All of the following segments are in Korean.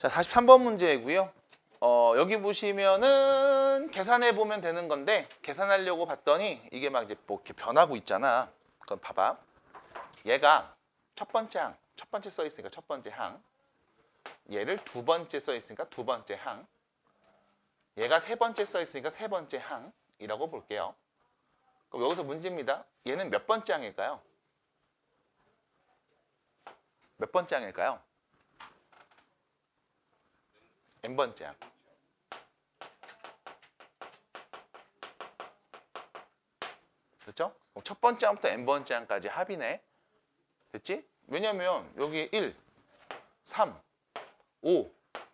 자, 43번 문제고요. 여기 보시면은 계산해 보면 되는 건데 계산하려고 봤더니 이게 막 이제 뭐 이렇게 변하고 있잖아. 그럼 봐봐. 얘가 첫 번째 써 있으니까 첫 번째 항. 얘를 두 번째 써 있으니까 두 번째 항. 얘가 세 번째 써 있으니까 세 번째 항이라고 볼게요. 그럼 여기서 문제입니다. 얘는 몇 번째 항일까요? 몇 번째 항일까요? n번째 항. 됐죠? 그럼 첫 번째 항부터 n번째 항까지 합이네. 됐지? 왜냐면 여기 1, 3, 5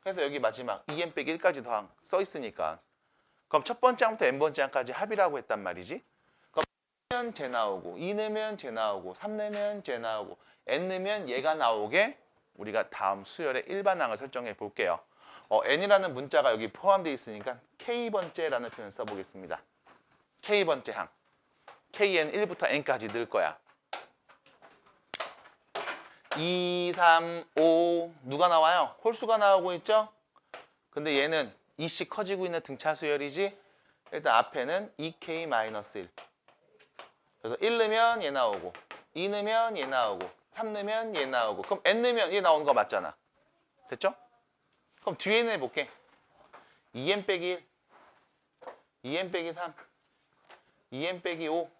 해서 여기 마지막 2n 빼기 1까지 더항 써 있으니까. 그럼 첫 번째 항부터 n번째 항까지 합이라고 했단 말이지. 그럼 1 넣으면 쟤 나오고 2 넣으면 쟤 나오고 3 넣으면 쟤 나오고 n 넣으면 얘가 나오게 우리가 다음 수열의 일반항을 설정해 볼게요. n이라는 문자가 여기 포함되어 있으니까 k번째라는 표현을 써보겠습니다. k번째 항. kn 1부터 n까지 넣을 거야. 2, 3, 5 누가 나와요? 홀수가 나오고 있죠? 근데 얘는 2씩 커지고 있는 등차 수열이지. 일단 앞에는 2k-1. 그래서 1 넣으면 얘 나오고 2 넣으면 얘 나오고 3 넣으면 얘 나오고 그럼 n 넣으면 얘 나오는 거 맞잖아. 됐죠? 그럼 뒤에 있는 애 볼게. 2n 빼기 1, 2n 빼기 3, 2n 빼기 5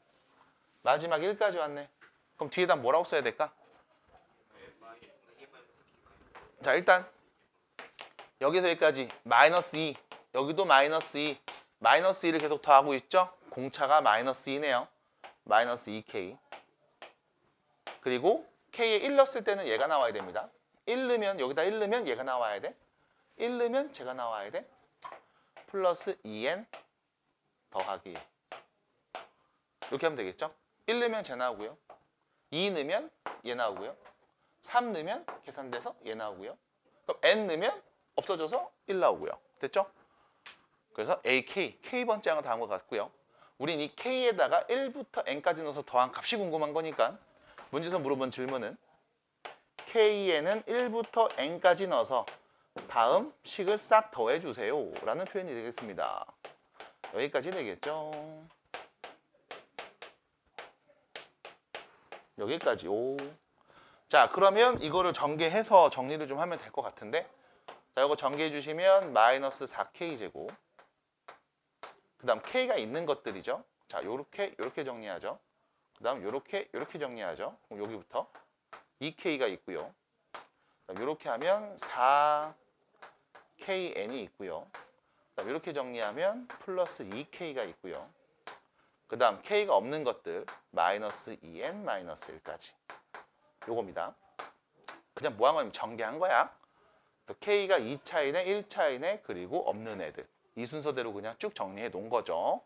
마지막 1까지 왔네. 그럼 뒤에다 뭐라고 써야 될까? 자, 일단 여기서 여기까지 마이너스 2, 여기도 마이너스 2, 마이너스 2를 계속 더하고 있죠? 공차가 마이너스 2네요. 마이너스 2k. 그리고 k에 1 넣었을 때는 얘가 나와야 됩니다. 1 넣으면 여기다 1 넣으면 얘가 나와야 돼. 1 넣으면 제가 나와야 돼. 플러스 2n 더하기 1. 이렇게 하면 되겠죠? 1 넣으면 쟤 나오고요. 2 넣으면 얘 나오고요. 3 넣으면 계산돼서 얘 나오고요. 그럼 n 넣으면 없어져서 1 나오고요. 됐죠? 그래서 AK, K번째 항은 다음과 같고요. 우린 이 K에다가 1부터 n까지 넣어서 더한 값이 궁금한 거니까 문제에서 물어본 질문은 K에는 1부터 n까지 넣어서 다음 식을 싹 더해주세요 라는 표현이 되겠습니다. 여기까지 되겠죠? 여기까지. 오. 자, 그러면 이거를 전개해서 정리를 좀 하면 될 것 같은데, 자, 이거 전개해 주시면 마이너스 4k 제곱. 그다음 k가 있는 것들이죠. 자, 요렇게 정리하죠. 그다음 요렇게 정리하죠. 그럼 여기부터 2k가 있고요. 요렇게 하면 4kn이 있고요. 그다음 이렇게 정리하면 플러스 2k가 있고요. 그다음 k가 없는 것들 마이너스 2n 마이너스 1까지. 요겁니다. 그냥 뭐 한 거냐면 전개한 거야. K가 2차이네, 1차이네, 그리고 없는 애들. 이 순서대로 그냥 쭉 정리해 놓은 거죠.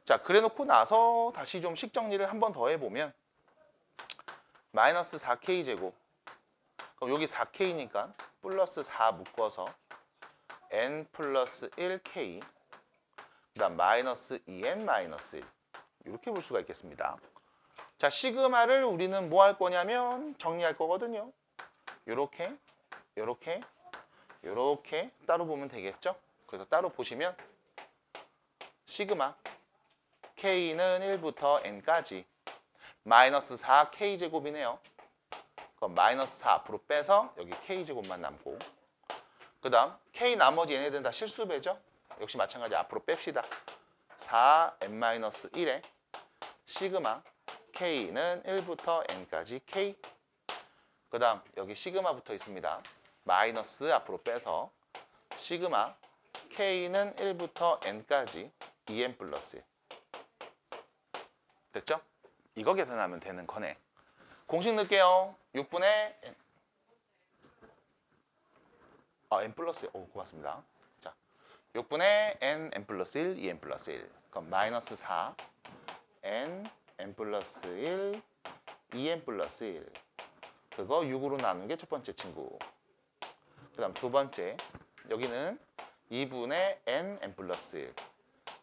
자, 그래 놓고 나서 다시 좀 식 정리를 한 번 더 해보면 마이너스 4k 제곱. 그럼 여기 4k니까 플러스 4 묶어서 n 플러스 1k. 그 다음 마이너스 2n 마이너스 1. 이렇게 볼 수가 있겠습니다. 자, 시그마를 우리는 뭐 할 거냐면 정리할 거거든요. 요렇게, 요렇게, 요렇게 따로 보면 되겠죠? 그래서 따로 보시면 시그마 k는 1부터 n까지 마이너스 4k 제곱이네요. 그럼 마이너스 4 앞으로 빼서 여기 k 제곱만 남고, 그 다음 k 나머지 얘네들은 다 실수배죠? 역시 마찬가지 앞으로 뺍시다. 4n-1에 시그마 k는 1부터 n까지 k. 그 다음 여기 시그마 붙어 있습니다. 마이너스 앞으로 빼서 시그마 k는 1부터 n까지 2n 플러스 1. 됐죠? 이거 계산하면 되는 거네. 공식 넣을게요. 6분의 n. n 플러스 1. 오, 고맙습니다. 자, 6분의 n 플러스 1, 2n 플러스 1. 그럼 마이너스 4, n 플러스 1, 2n 플러스 1. 그거 6으로 나누는 게 첫 번째 친구. 그 다음 두 번째, 여기는 2분의 n 플러스 1,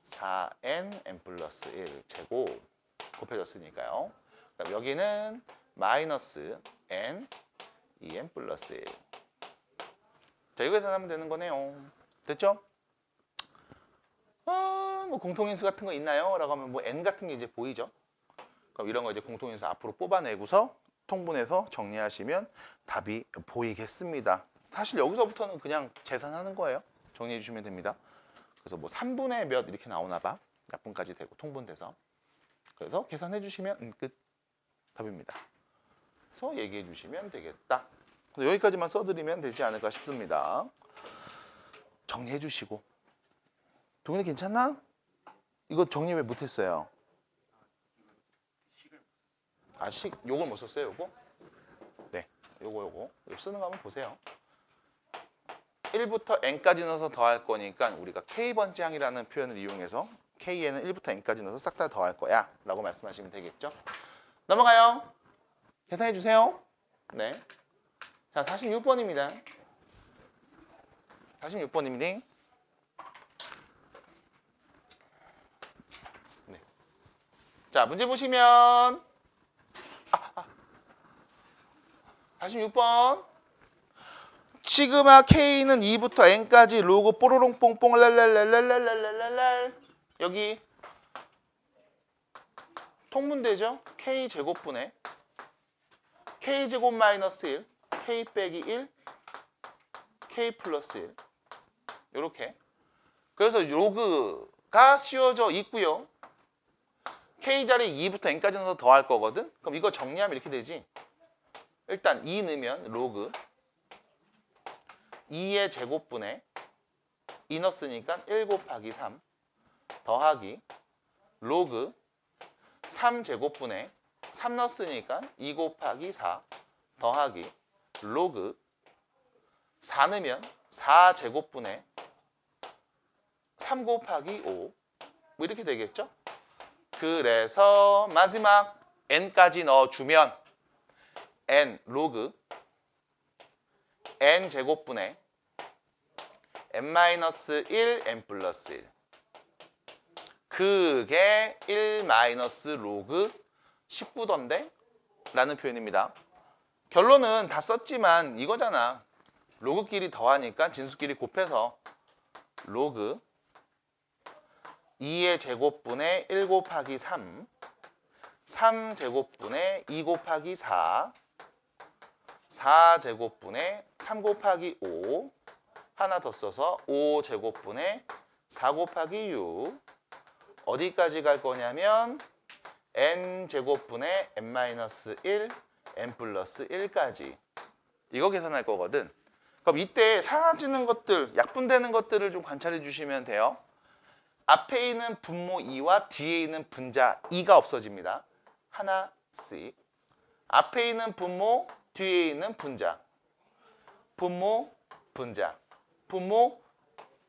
4n 플러스 1 제곱 곱해졌으니까요. 그다음 여기는 마이너스 n 2n 플러스 1. 자, 이거 계산하면 되는 거네요. 됐죠? 뭐 공통인수 같은 거 있나요? 라고 하면 뭐 n 같은 게 이제 보이죠? 그럼 이런 거 이제 공통인수 앞으로 뽑아내고서 통분해서 정리하시면 답이 보이겠습니다. 사실 여기서부터는 그냥 계산하는 거예요. 정리해 주시면 됩니다. 그래서 뭐 3분의 몇 이렇게 나오나 봐. 약분까지 되고 통분돼서. 그래서 계산해 주시면 끝. 답입니다. 그래서 얘기해 주시면 되겠다. 여기까지만 써드리면 되지 않을까 싶습니다. 정리해 주시고. 동현이 괜찮나? 이거 정리 왜 못했어요? 요걸 못 썼어요, 요거? 네, 요거 쓰는 거 한번 보세요. 1부터 n까지 넣어서 더할 거니까 우리가 k번째 항이라는 표현을 이용해서 k에는 1부터 n까지 넣어서 싹 다 더할 거야 라고 말씀하시면 되겠죠. 넘어가요. 계산해 주세요. 네. 자, 46번입니다. 46번입니다. 네. 자, 문제 보시면 46번. 시그마 K는 2부터 N까지 로그 뽀로롱 뽕뽕 랄랄랄랄랄랄랄랄. 여기 통분되죠? K 제곱분의 K 제곱 마이너스 1, K 빼기 1, K 플러스 1. 요렇게. 그래서 로그가 씌워져 있고요. K 자리 2부터 N까지 넣어서 더할 거거든. 그럼 이거 정리하면 이렇게 되지. 일단 2 넣으면 로그 2의 제곱분에 2 넣었으니까 1 곱하기 3 더하기 로그 3 제곱분에 3 넣었으니까 2 곱하기 4 더하기 로그 4 넣으면 4 제곱분에 3 곱하기 5 뭐 이렇게 되겠죠? 그래서 마지막 n까지 넣어주면 n 로그 n 제곱분의 n-1 n 플러스 1 그게 1 마이너스 로그 19던데? 라는 표현입니다. 결론은 다 썼지만 이거잖아. 로그끼리 더하니까 진수끼리 곱해서 로그 2의 제곱분의 1 곱하기 3 3 제곱분의 2 곱하기 4 4 제곱분의 3 곱하기 5 하나 더 써서 5 제곱분의 4 곱하기 6 어디까지 갈 거냐면 n 제곱분의 n-1 n 플러스 1까지 이거 계산할 거거든. 그럼 이때 사라지는 것들, 약분되는 것들을 좀 관찰해 주시면 돼요. 앞에 있는 분모 2와 뒤에 있는 분자 2가 없어집니다. 하나씩. 앞에 있는 분모, 뒤에 있는 분자. 분모, 분자. 분모,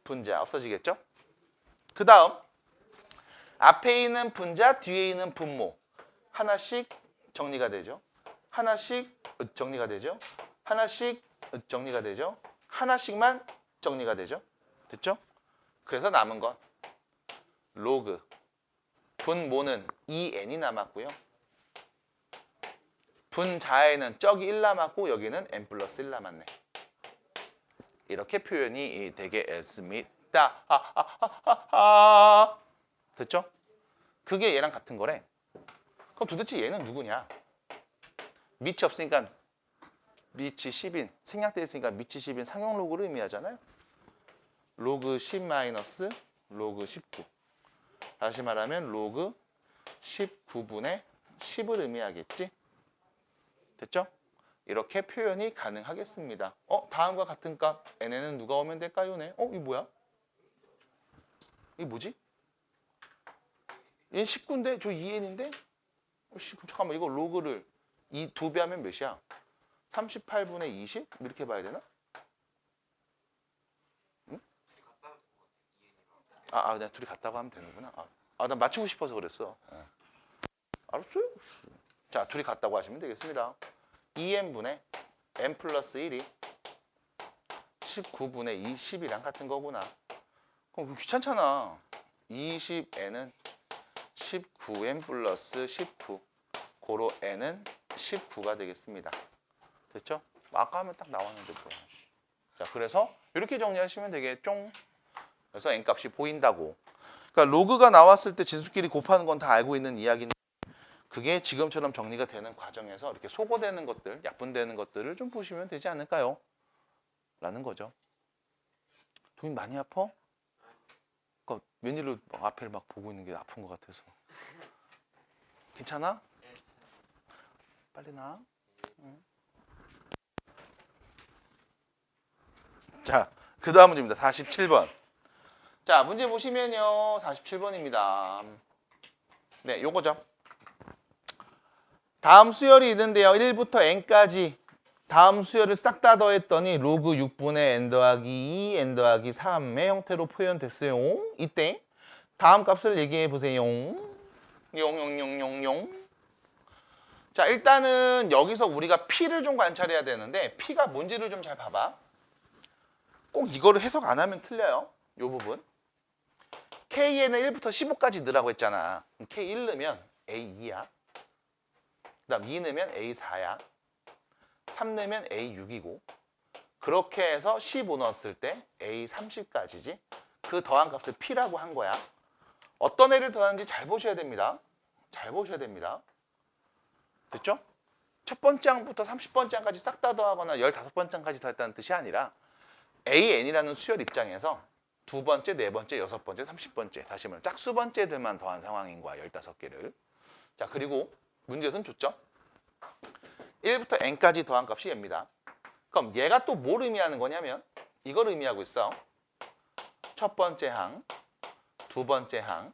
분자 없어지겠죠? 그 다음 앞에 있는 분자, 뒤에 있는 분모. 하나씩 정리가 되죠. 하나씩 정리가 되죠. 하나씩 정리가 되죠. 하나씩만 정리가 되죠. 됐죠? 그래서 남은 건 로그 분모는 2n이 남았고요. 분자에는 저기 1 남았고 여기는 n 플러스 1 남았네. 이렇게 표현이 되겠습니다. 됐죠? 그게 얘랑 같은 거래. 그럼 도대체 얘는 누구냐? 밑이 없으니까 밑이 10인, 생략되어 있으니까 밑이 10인 상용 로그를 의미하잖아요. 로그 10 마이너스 로그 19. 다시 말하면 로그 19분의 10을 의미하겠지? 됐죠? 이렇게 표현이 가능하겠습니다. 다음과 같은 값 n에는 누가 오면 될까요? 네. 이게 뭐야? 이게 뭐지? 얘는 19인데 저 2n인데? 잠깐만 이거 로그를 이 2배 하면 몇이야? 38분의 20? 이렇게 봐야 되나? 응? 내가 둘이 같다고 하면 되는구나. 나 맞추고 싶어서 그랬어. 알았어요. 자, 둘이 같다고 하시면 되겠습니다. 2n분의 n 플러스 1이 19분의 20이랑 같은 거구나. 그럼 귀찮잖아. 20n은 19n 플러스 19. 고로 n은 19가 되겠습니다. 됐죠? 아까 하면 딱 나왔는데 뭐야. 자, 그래서 이렇게 정리하시면 되겠죠. 그래서 n값이 보인다고. 그러니까 로그가 나왔을 때 진수끼리 곱하는 건 다 알고 있는 이야기인데 그게 지금처럼 정리가 되는 과정에서 이렇게 소거되는 것들, 약분되는 것들을 좀 보시면 되지 않을까요? 라는 거죠. 돈이 많이 아파? 그러니까 웬일로 막 앞에 막 보고 있는 게 아픈 것 같아서. 괜찮아? 빨리 나. 응. 자, 그 다음 문제입니다. 47번. 자, 문제 보시면요. 47번입니다. 네, 요거죠. 다음 수열이 있는데요. 1부터 n까지 다음 수열을 싹 다 더했더니 로그 6분의 n 더하기 2, n 더하기 3의 형태로 표현됐어요. 이때 다음 값을 얘기해 보세요. 용용용용용. 자, 일단은 여기서 우리가 p를 좀 관찰해야 되는데 p가 뭔지를 좀 잘 봐봐. 꼭 이거를 해석 안 하면 틀려요. 요 부분. k에는 1부터 15까지 넣으라고 했잖아. k 1 넣으면 a 2야. 그 다음 2 넣으면 a 4야. 3 넣으면 a 6이고 그렇게 해서 15 넣었을 때 a 30까지지. 그 더한 값을 p라고 한 거야. 어떤 애를 더하는지 잘 보셔야 됩니다. 잘 보셔야 됩니다. 됐죠? 첫 번째 항부터 30번째 항까지 싹 다 더하거나 15번째 항까지 더했다는 뜻이 아니라 AN이라는 수열 입장에서 두 번째, 네 번째, 여섯 번째, 30번째 다시 말하면 짝수 번째들만 더한 상황인 거야. 15개를. 자, 그리고 문제에서는 줬죠? 1부터 n까지 더한 값이 얘입니다. 그럼 얘가 또 뭘 의미하는 거냐면 이걸 의미하고 있어. 첫 번째 항, 두 번째 항,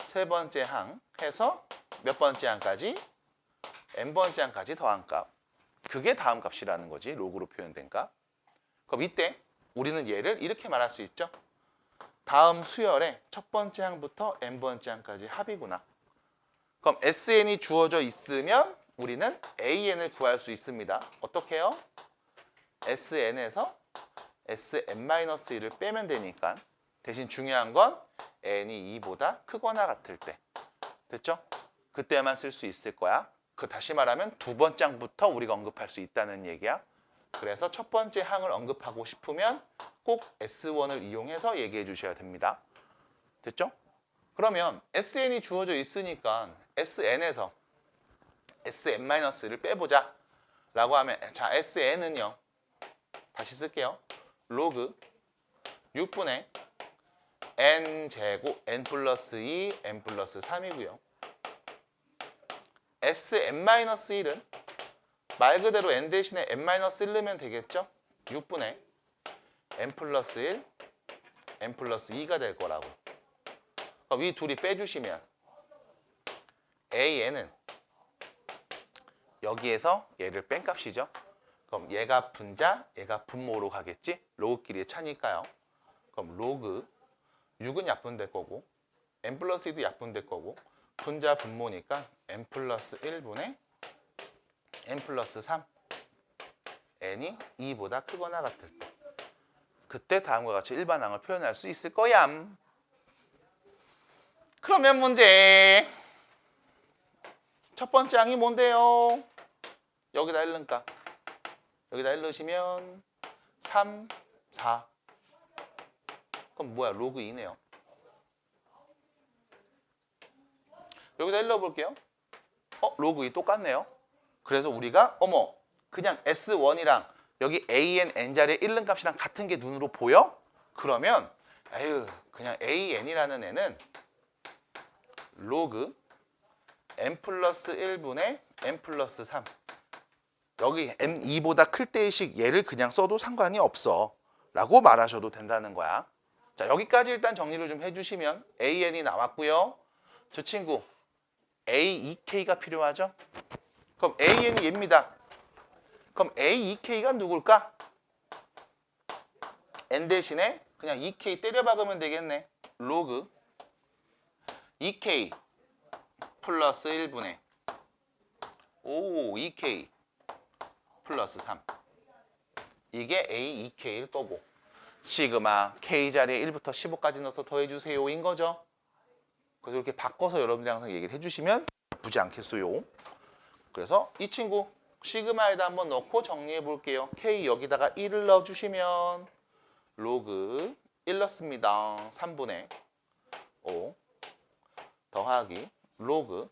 세 번째 항 해서 몇 번째 항까지? n번째 항까지 더한 값. 그게 다음 값이라는 거지. 로그로 표현된 값. 그럼 이때 우리는 얘를 이렇게 말할 수 있죠. 다음 수열의 첫 번째 항부터 n번째 항까지 합이구나. 그럼 SN이 주어져 있으면 우리는 AN을 구할 수 있습니다. 어떻게 해요? SN에서 SN-1을 빼면 되니까 대신 중요한 건 n이 2보다 크거나 같을 때. 됐죠? 그때만 쓸 수 있을 거야. 그 다시 말하면 두 번째 항부터 우리가 언급할 수 있다는 얘기야. 그래서 첫 번째 항을 언급하고 싶으면 꼭 S1을 이용해서 얘기해 주셔야 됩니다. 됐죠? 그러면 SN이 주어져 있으니까 SN에서 SN-를 빼보자 라고 하면 자, SN은요. 다시 쓸게요. 로그 6분의 n제곱 n 플러스 2, n 플러스 3이고요. SN-1은 말 그대로 n 대신에 n-1 넣으면 되겠죠? 6분의 n 플러스 1, n 플러스 2가 될 거라고. 위 둘이 빼주시면 AN은 여기에서 얘를 뺀 값이죠. 그럼 얘가 분자, 얘가 분모로 가겠지? 로그끼리의 차니까요. 그럼 로그 6은 약분될 거고 n 플러스 2도 약분될 거고 분자 분모니까 n 플러스 1분의 n 플러스 3 n이 2보다 크거나 같을 때 그때 다음과 같이 일반항을 표현할 수 있을 거야. 그러면 문제 첫 번째 항이 뭔데요? 여기다 1 넣을까? 여기다 1 넣으시면 3, 4 그럼 뭐야? 로그 2네요. 여기다 1 넣어볼게요. 로그 2 똑같네요. 그래서 우리가 그냥 S1이랑 여기 AN, N자리에 1 넣은 값이랑 같은 게 눈으로 보여? 그러면 그냥 AN이라는 애는 로그 n 플러스 1분의 n 플러스 3 여기 n2보다 클 때의식 얘를 그냥 써도 상관이 없어 라고 말하셔도 된다는 거야. 자, 여기까지 일단 정리를 좀 해주시면 AN이 나왔고요. 저 친구 A2K가 필요하죠? 그럼 AN이 얘입니다. 그럼 A2K가 누굴까? N 대신에 그냥 2K 때려 박으면 되겠네. 로그 2K 플러스 1분의 2K 플러스 3 이게 A2K일 거고 시그마 K 자리에 1부터 15까지 넣어서 더해주세요 인 거죠. 그래서 이렇게 바꿔서 여러분들이 항상 얘기를 해주시면 나쁘지 않겠어요. 그래서 이 친구 시그마에다 한번 넣고 정리해 볼게요. K 여기다가 1을 넣어주시면 로그 1 넣습니다. 3분의 5 더하기 로그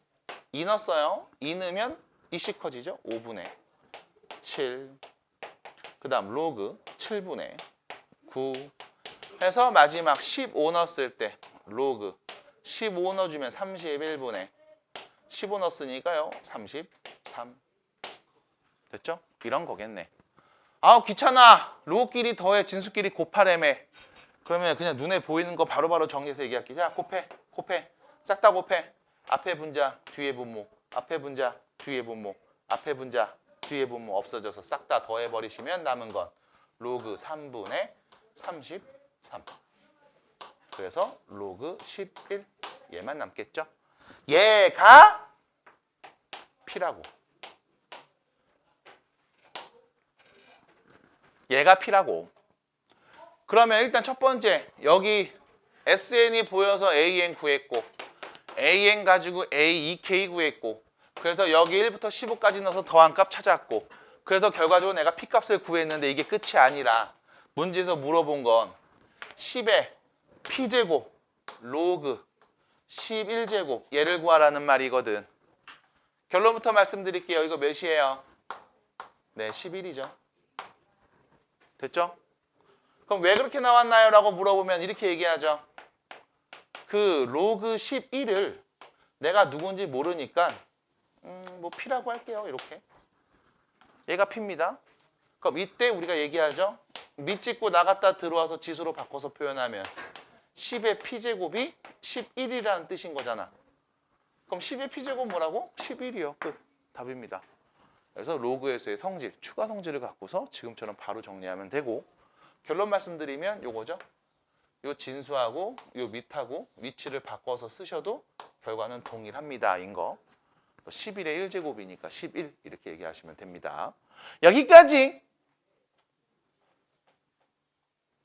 2 넣었어요. 2 넣으면 2씩 커지죠. 5분의 7 그 다음 로그 7분의 9 해서 마지막 15 넣었을 때 로그 15 넣어주면 31분의 15 넣었으니까요. 33 됐죠? 이런 거겠네. 아우 귀찮아. 로그끼리 더해 진수끼리 곱하래매. 그러면 그냥 눈에 보이는 거 바로바로 정리해서 얘기할게. 자 곱해 싹 다 곱해. 앞에 분자 뒤에 분모 앞에 분자 뒤에 분모 앞에 분자 뒤에 분모 없어져서 싹 다 더해버리시면 남은 건 로그 3분의 33 그래서 로그 11 얘만 남겠죠? 얘가 P라고. 얘가 P라고. 그러면 일단 첫 번째 여기 SN이 보여서 AN 구했고 AN 가지고 AEK 구했고 그래서 여기 1부터 15까지 넣어서 더한 값 찾았고 그래서 결과적으로 내가 P값을 구했는데 이게 끝이 아니라 문제에서 물어본 건 10의 P제곱 로그 11제곱 얘를 구하라는 말이거든. 결론부터 말씀드릴게요. 이거 몇이에요? 네, 11이죠. 됐죠? 그럼 왜 그렇게 나왔나요? 라고 물어보면 이렇게 얘기하죠. 그 로그 11을 내가 누군지 모르니까 뭐 P라고 할게요. 이렇게. 얘가 P입니다. 그럼 이때 우리가 얘기하죠. 밑 찍고 나갔다 들어와서 지수로 바꿔서 표현하면 10의 P제곱이 11이라는 뜻인 거잖아. 그럼 10의 P제곱 뭐라고? 11이요. 끝. 답입니다. 그래서 로그에서의 성질, 추가 성질을 갖고서 지금처럼 바로 정리하면 되고 결론 말씀드리면 요거죠. 요 진수하고 요 밑하고 위치를 바꿔서 쓰셔도 결과는 동일합니다. 인 거. 11의 1제곱이니까 11 이렇게 얘기하시면 됩니다. 여기까지.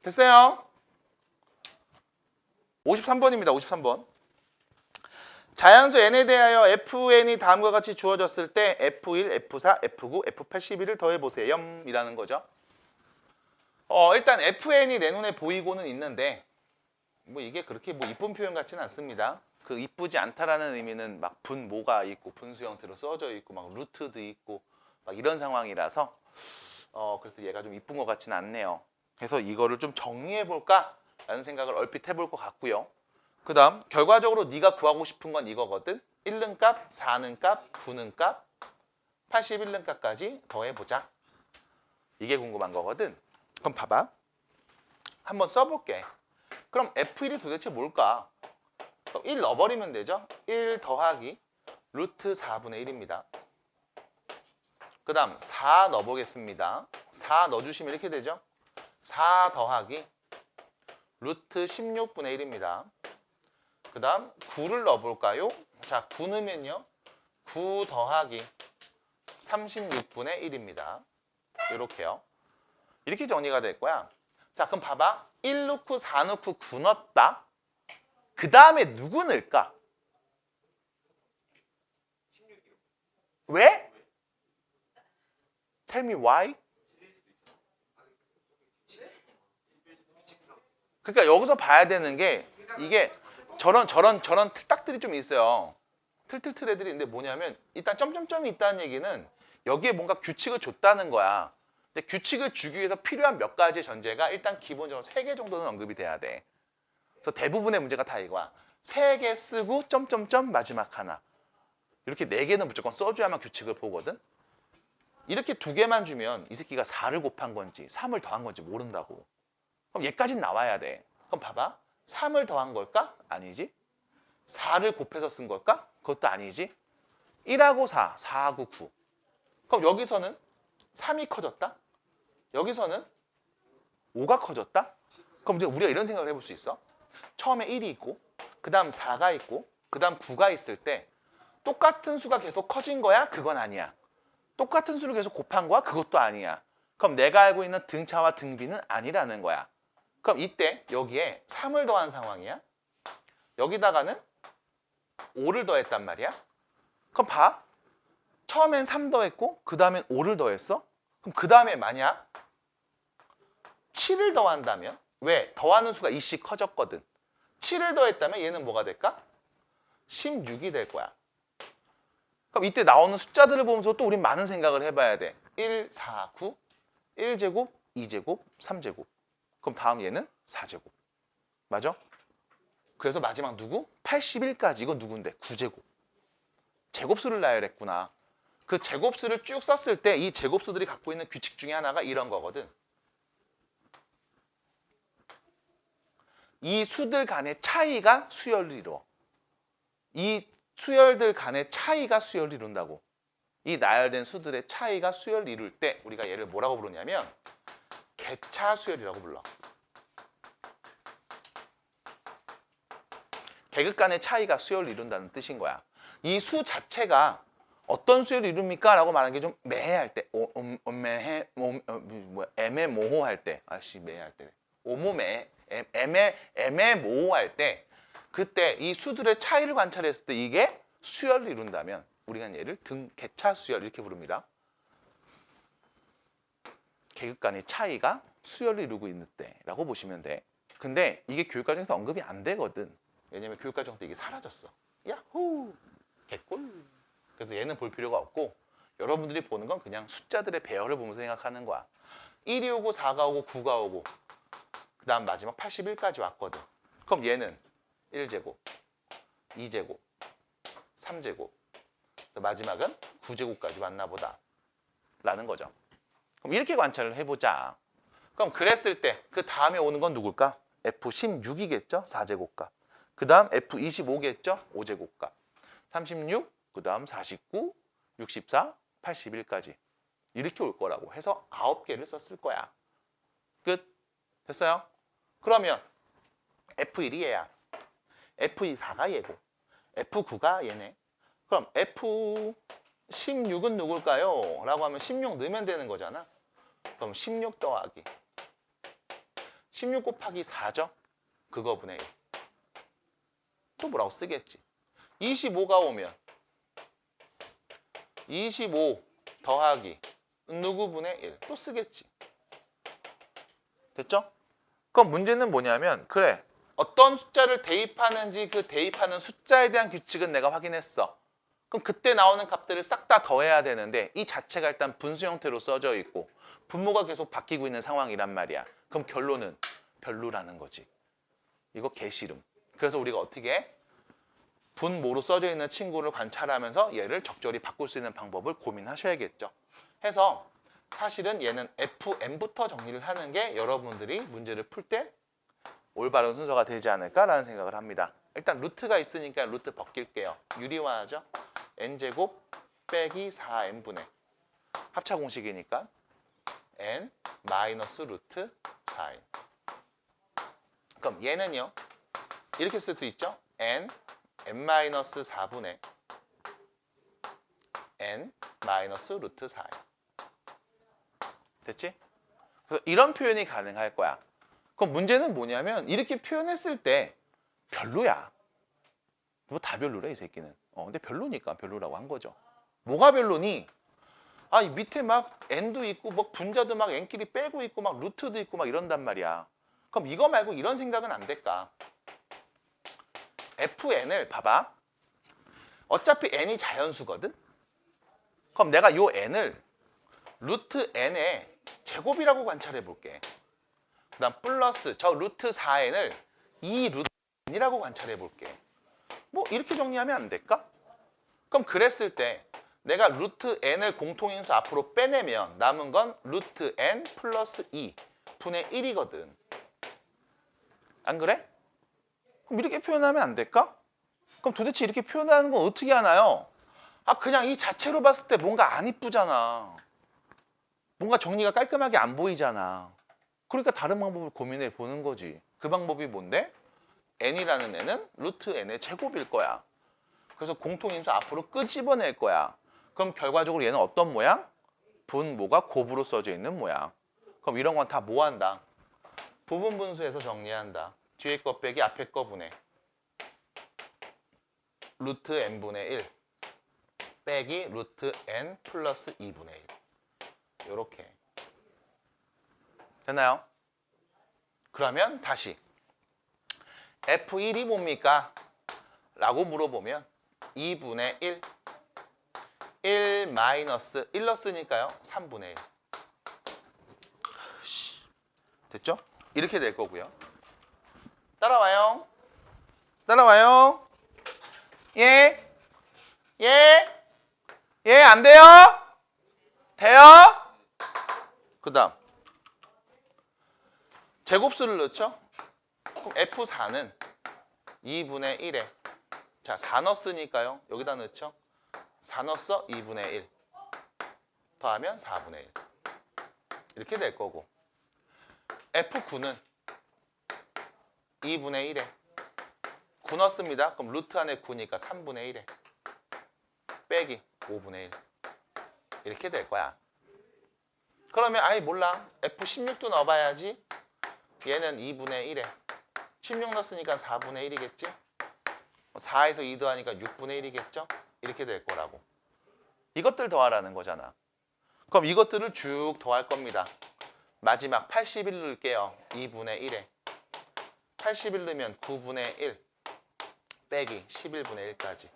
됐어요? 53번입니다. 53번. 자연수 n에 대하여 fn이 다음과 같이 주어졌을 때 f1, f4, f9, f81을 더해보세요. 이라는 거죠. 일단 fn이 내 눈에 보이고는 있는데 뭐 이게 그렇게 뭐 이쁜 표현 같지는 않습니다. 그 이쁘지 않다라는 의미는 막 분모가 있고 분수 형태로 써져 있고 막 루트도 있고 막 이런 상황이라서 그래서 얘가 좀 이쁜 것 같지는 않네요. 그래서 이거를 좀 정리해 볼까 라는 생각을 얼핏 해볼 것 같고요. 그 다음 결과적으로 네가 구하고 싶은 건 이거거든. 1는 값, 4는 값, 9는 값, 81는 값까지 더해보자. 이게 궁금한 거거든. 그럼 봐봐. 한번 써볼게. 그럼 F1이 도대체 뭘까? 그럼 1 넣어버리면 되죠. 1 더하기 루트 4분의 1입니다. 그 다음 4 넣어보겠습니다. 4 넣어주시면 이렇게 되죠. 4 더하기 루트 16분의 1입니다. 그 다음 9를 넣어볼까요? 자, 9 넣으면요. 9 더하기 36분의 1입니다. 이렇게요. 이렇게 정리가 될 거야. 자, 그럼 봐봐. 1 넣고 4 넣고 9 넣었다. 그 다음에 누구 넣을까? 왜? Tell me why? 그러니까 여기서 봐야 되는 게 이게 저런 틀딱들이 좀 있어요. 틀틀틀 애들이 있는데 뭐냐면 일단 점점점이 있다는 얘기는 여기에 뭔가 규칙을 줬다는 거야. 근데 규칙을 주기 위해서 필요한 몇 가지의 전제가 일단 기본적으로 3개 정도는 언급이 돼야 돼. 그래서 대부분의 문제가 다 이거야. 3개 쓰고 점점점 마지막 하나. 이렇게 4개는 무조건 써줘야만 규칙을 보거든. 이렇게 2개만 주면 이 새끼가 4를 곱한 건지 3을 더한 건지 모른다고. 그럼 얘까지는 나와야 돼. 그럼 봐봐. 3을 더한 걸까? 아니지. 4를 곱해서 쓴 걸까? 그것도 아니지. 1하고 4, 4하고 9. 그럼 여기서는 3이 커졌다? 여기서는 5가 커졌다? 그럼 이제 우리가 이런 생각을 해볼 수 있어. 처음에 1이 있고 그 다음 4가 있고 그 다음 9가 있을 때 똑같은 수가 계속 커진 거야? 그건 아니야. 똑같은 수를 계속 곱한 거야? 그것도 아니야. 그럼 내가 알고 있는 등차와 등비는 아니라는 거야. 그럼 이때 여기에 3을 더한 상황이야. 여기다가는 5를 더했단 말이야. 그럼 봐. 처음엔 3 더했고 그 다음엔 5를 더했어? 그럼 그 다음에 만약 7을 더한다면 왜? 더하는 수가 이씩 커졌거든. 7을 더했다면 얘는 뭐가 될까? 16이 될 거야. 그럼 이때 나오는 숫자들을 보면서 또 우린 많은 생각을 해봐야 돼. 1, 4, 9, 1제곱, 2제곱, 3제곱. 그럼 다음 얘는 4제곱. 맞아? 그래서 마지막 누구? 81까지. 이건 누군데? 9제곱. 제곱수를 나열했구나. 그 제곱수를 쭉 썼을 때 이 제곱수들이 갖고 있는 규칙 중에 하나가 이런 거거든. 이 수들 간의 차이가 수열을 이루어. 이 수열들 간의 차이가 수열을 이룬다고. 이 나열된 수들의 차이가 수열을 이룰 때 우리가 얘를 뭐라고 부르냐면 객차 수열이라고 불러. 계급 간의 차이가 수열을 이룬다는 뜻인 거야. 이 수 자체가 어떤 수열을 이룹니까? 라고 말하는 게 좀 매해할 때, 애매모호할 때, 매해할 때, 애매모호할 때, 그때 이 수들의 차이를 관찰했을 때 이게 수열을 이룬다면 우리가 얘를 객차 수열 이렇게 부릅니다. 계급 간의 차이가 수열을 이루고 있는 때라고 보시면 돼. 근데 이게 교육과정에서 언급이 안 되거든. 왜냐면 교육과정 때 이게 사라졌어. 야호! 개꿀. 그래서 얘는 볼 필요가 없고 여러분들이 보는 건 그냥 숫자들의 배열을 보면서 생각하는 거야. 1이 오고 4가 오고 9가 오고 그 다음 마지막 81까지 왔거든. 그럼 얘는 1제곱, 2제곱, 3제곱 그래서 마지막은 9제곱까지 왔나 보다 라는 거죠. 그럼 이렇게 관찰을 해보자. 그럼 그랬을 때 그 다음에 오는 건 누굴까? F16이겠죠? 4제곱값. 그 다음 F25겠죠? 5제곱값. 36, 그 다음 49, 64, 81까지 이렇게 올 거라고 해서 9개를 썼을 거야. 끝. 됐어요? 그러면 F1이 얘야. F4가 얘고 F9가 얘네. 그럼 F16은 누굴까요? 라고 하면 16 넣으면 되는 거잖아. 그럼 16 더하기 16 곱하기 4죠? 그거분의 1. 또 뭐라고 쓰겠지. 25가 오면 25 더하기 누구분의 1 또 쓰겠지. 됐죠? 그럼 문제는 뭐냐면 그래 어떤 숫자를 대입하는지 그 대입하는 숫자에 대한 규칙은 내가 확인했어. 그럼 그때 나오는 값들을 싹 다 더해야 되는데 이 자체가 일단 분수 형태로 써져 있고 분모가 계속 바뀌고 있는 상황이란 말이야. 그럼 결론은 별로라는 거지. 이거 개싫음. 그래서 우리가 어떻게 해? 분모로 써져 있는 친구를 관찰하면서 얘를 적절히 바꿀 수 있는 방법을 고민하셔야겠죠. 해서 사실은 얘는 FN부터 정리를 하는 게 여러분들이 문제를 풀 때 올바른 순서가 되지 않을까라는 생각을 합니다. 일단 루트가 있으니까 루트 벗길게요. 유리화하죠. n제곱 빼기 4n분의 합차 공식이니까 n 마이너스 루트 4n. 그럼 얘는요. 이렇게 쓸 수 있죠. n-4분의 n 마이너스 루트 4n. 됐지? 그래서 이런 표현이 가능할 거야. 그럼 문제는 뭐냐면 이렇게 표현했을 때 별로야. 뭐 다 별로래 이 새끼는. 근데 별로니까 별로라고 한 거죠. 뭐가 별로니? 이 밑에 막 n도 있고 뭐 분자도 막 n끼리 빼고 있고 막 루트도 있고 막 이런단 말이야. 그럼 이거 말고 이런 생각은 안 될까? fn을 봐봐. 어차피 n이 자연수거든. 그럼 내가 요 n을 루트 n의 제곱이라고 관찰해 볼게. 그 다음 플러스 저 루트 4n을 2 루트 n이라고 관찰해 볼게. 뭐 이렇게 정리하면 안 될까? 그럼 그랬을 때 내가 루트 n을 공통인수 앞으로 빼내면 남은 건 루트 n 플러스 2 분의 1이거든. 안 그래? 그럼 이렇게 표현하면 안 될까? 그럼 도대체 이렇게 표현하는 건 어떻게 하나요? 그냥 이 자체로 봤을 때 뭔가 안 이쁘잖아. 뭔가 정리가 깔끔하게 안 보이잖아. 그러니까 다른 방법을 고민해 보는 거지. 그 방법이 뭔데? n이라는 애는 루트 n의 제곱일 거야. 그래서 공통인수 앞으로 끄집어낼 거야. 그럼 결과적으로 얘는 어떤 모양? 분모가 곱으로 써져 있는 모양. 그럼 이런 건 다 뭐 한다? 부분 분수에서 정리한다. 뒤에 거 빼기 앞에 거 분의 루트 n분의 1 빼기 루트 n 플러스 2분의 1. 요렇게. 됐나요? 그러면 다시 F1이 뭡니까? 라고 물어보면 2분의 1, 1 마이너스 1 넣었으니까요 3분의 1. 됐죠? 이렇게 될 거고요. 따라와요. 따라와요. 예? 예? 예? 안 돼요? 돼요? 그 다음 제곱수를 넣죠? 그럼 F4는 2분의 1에 자 4 넣었으니까요 여기다 넣죠? 4 넣었어? 2분의 1 더하면 4분의 1 이렇게 될 거고 F9는 2분의 1에 9 넣습니다. 그럼 루트 안에 9니까 3분의 1에 빼기 5분의 1 이렇게 될 거야. 그러면 아이 몰라. F16도 넣어봐야지. 얘는 2분의 1에 16 넣었으니까 4분의 1이겠지. 4에서 2 더하니까 6분의 1이겠죠. 이렇게 될 거라고. 이것들 더하라는 거잖아. 그럼 이것들을 쭉 더할 겁니다. 마지막 81 넣을게요. 2분의 1에 81 넣으면 9분의 1 빼기 11분의 1까지.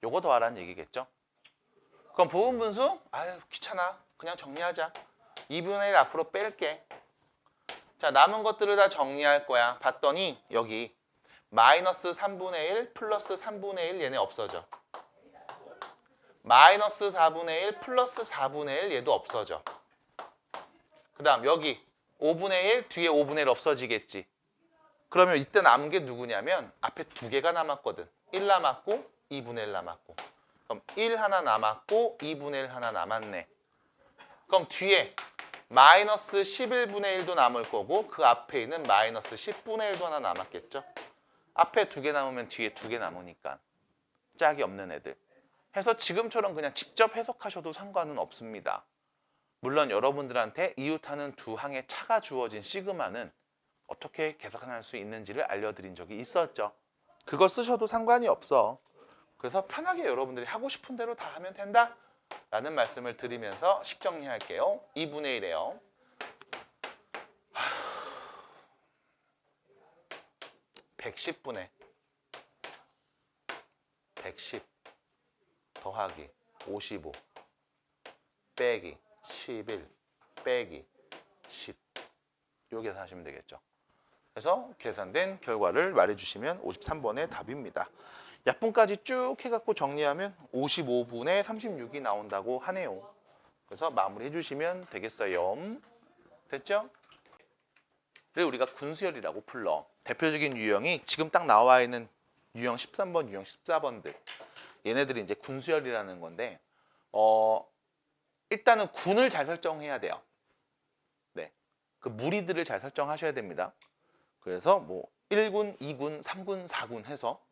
요거 더하라는 얘기겠죠. 그럼 부분분수? 아유 귀찮아. 그냥 정리하자. 2분의 1 앞으로 뺄게. 자 남은 것들을 다 정리할 거야. 봤더니 여기 마이너스 3분의 1 플러스 3분의 1 얘네 없어져. 마이너스 4분의 1 플러스 4분의 1 얘도 없어져. 그 다음 여기 5분의 1 뒤에 5분의 1 없어지겠지. 그러면 이때 남은 게 누구냐면 앞에 두 개가 남았거든. 1 남았고 2분의 1 남았고. 그럼 1 하나 남았고 2분의 1 하나 남았네. 그럼 뒤에 마이너스 11분의 1도 남을 거고 그 앞에 있는 마이너스 10분의 1도 하나 남았겠죠. 앞에 두 개 남으면 뒤에 두 개 남으니까 짝이 없는 애들. 해서 지금처럼 그냥 직접 해석하셔도 상관은 없습니다. 물론 여러분들한테 이웃하는 두 항의 차가 주어진 시그마는 어떻게 계산할 수 있는지를 알려드린 적이 있었죠. 그걸 쓰셔도 상관이 없어. 그래서 편하게 여러분들이 하고 싶은 대로 다 하면 된다 라는 말씀을 드리면서 식정리할게요. 2분의 1이에요. 110분의 110 더하기 55 빼기 11 빼기 10 요 계산하시면 되겠죠. 그래서 계산된 결과를 말해주시면 53번의 답입니다. 약분까지 쭉 해갖고 정리하면 55분의 36이 나온다고 하네요. 그래서 마무리해 주시면 되겠어요. 됐죠? 를 우리가 군수열이라고 불러. 대표적인 유형이 지금 딱 나와 있는 유형 13번, 유형 14번들. 얘네들이 이제 군수열이라는 건데 일단은 군을 잘 설정해야 돼요. 네, 그 무리들을 잘 설정하셔야 됩니다. 그래서 뭐 1군, 2군, 3군, 4군 해서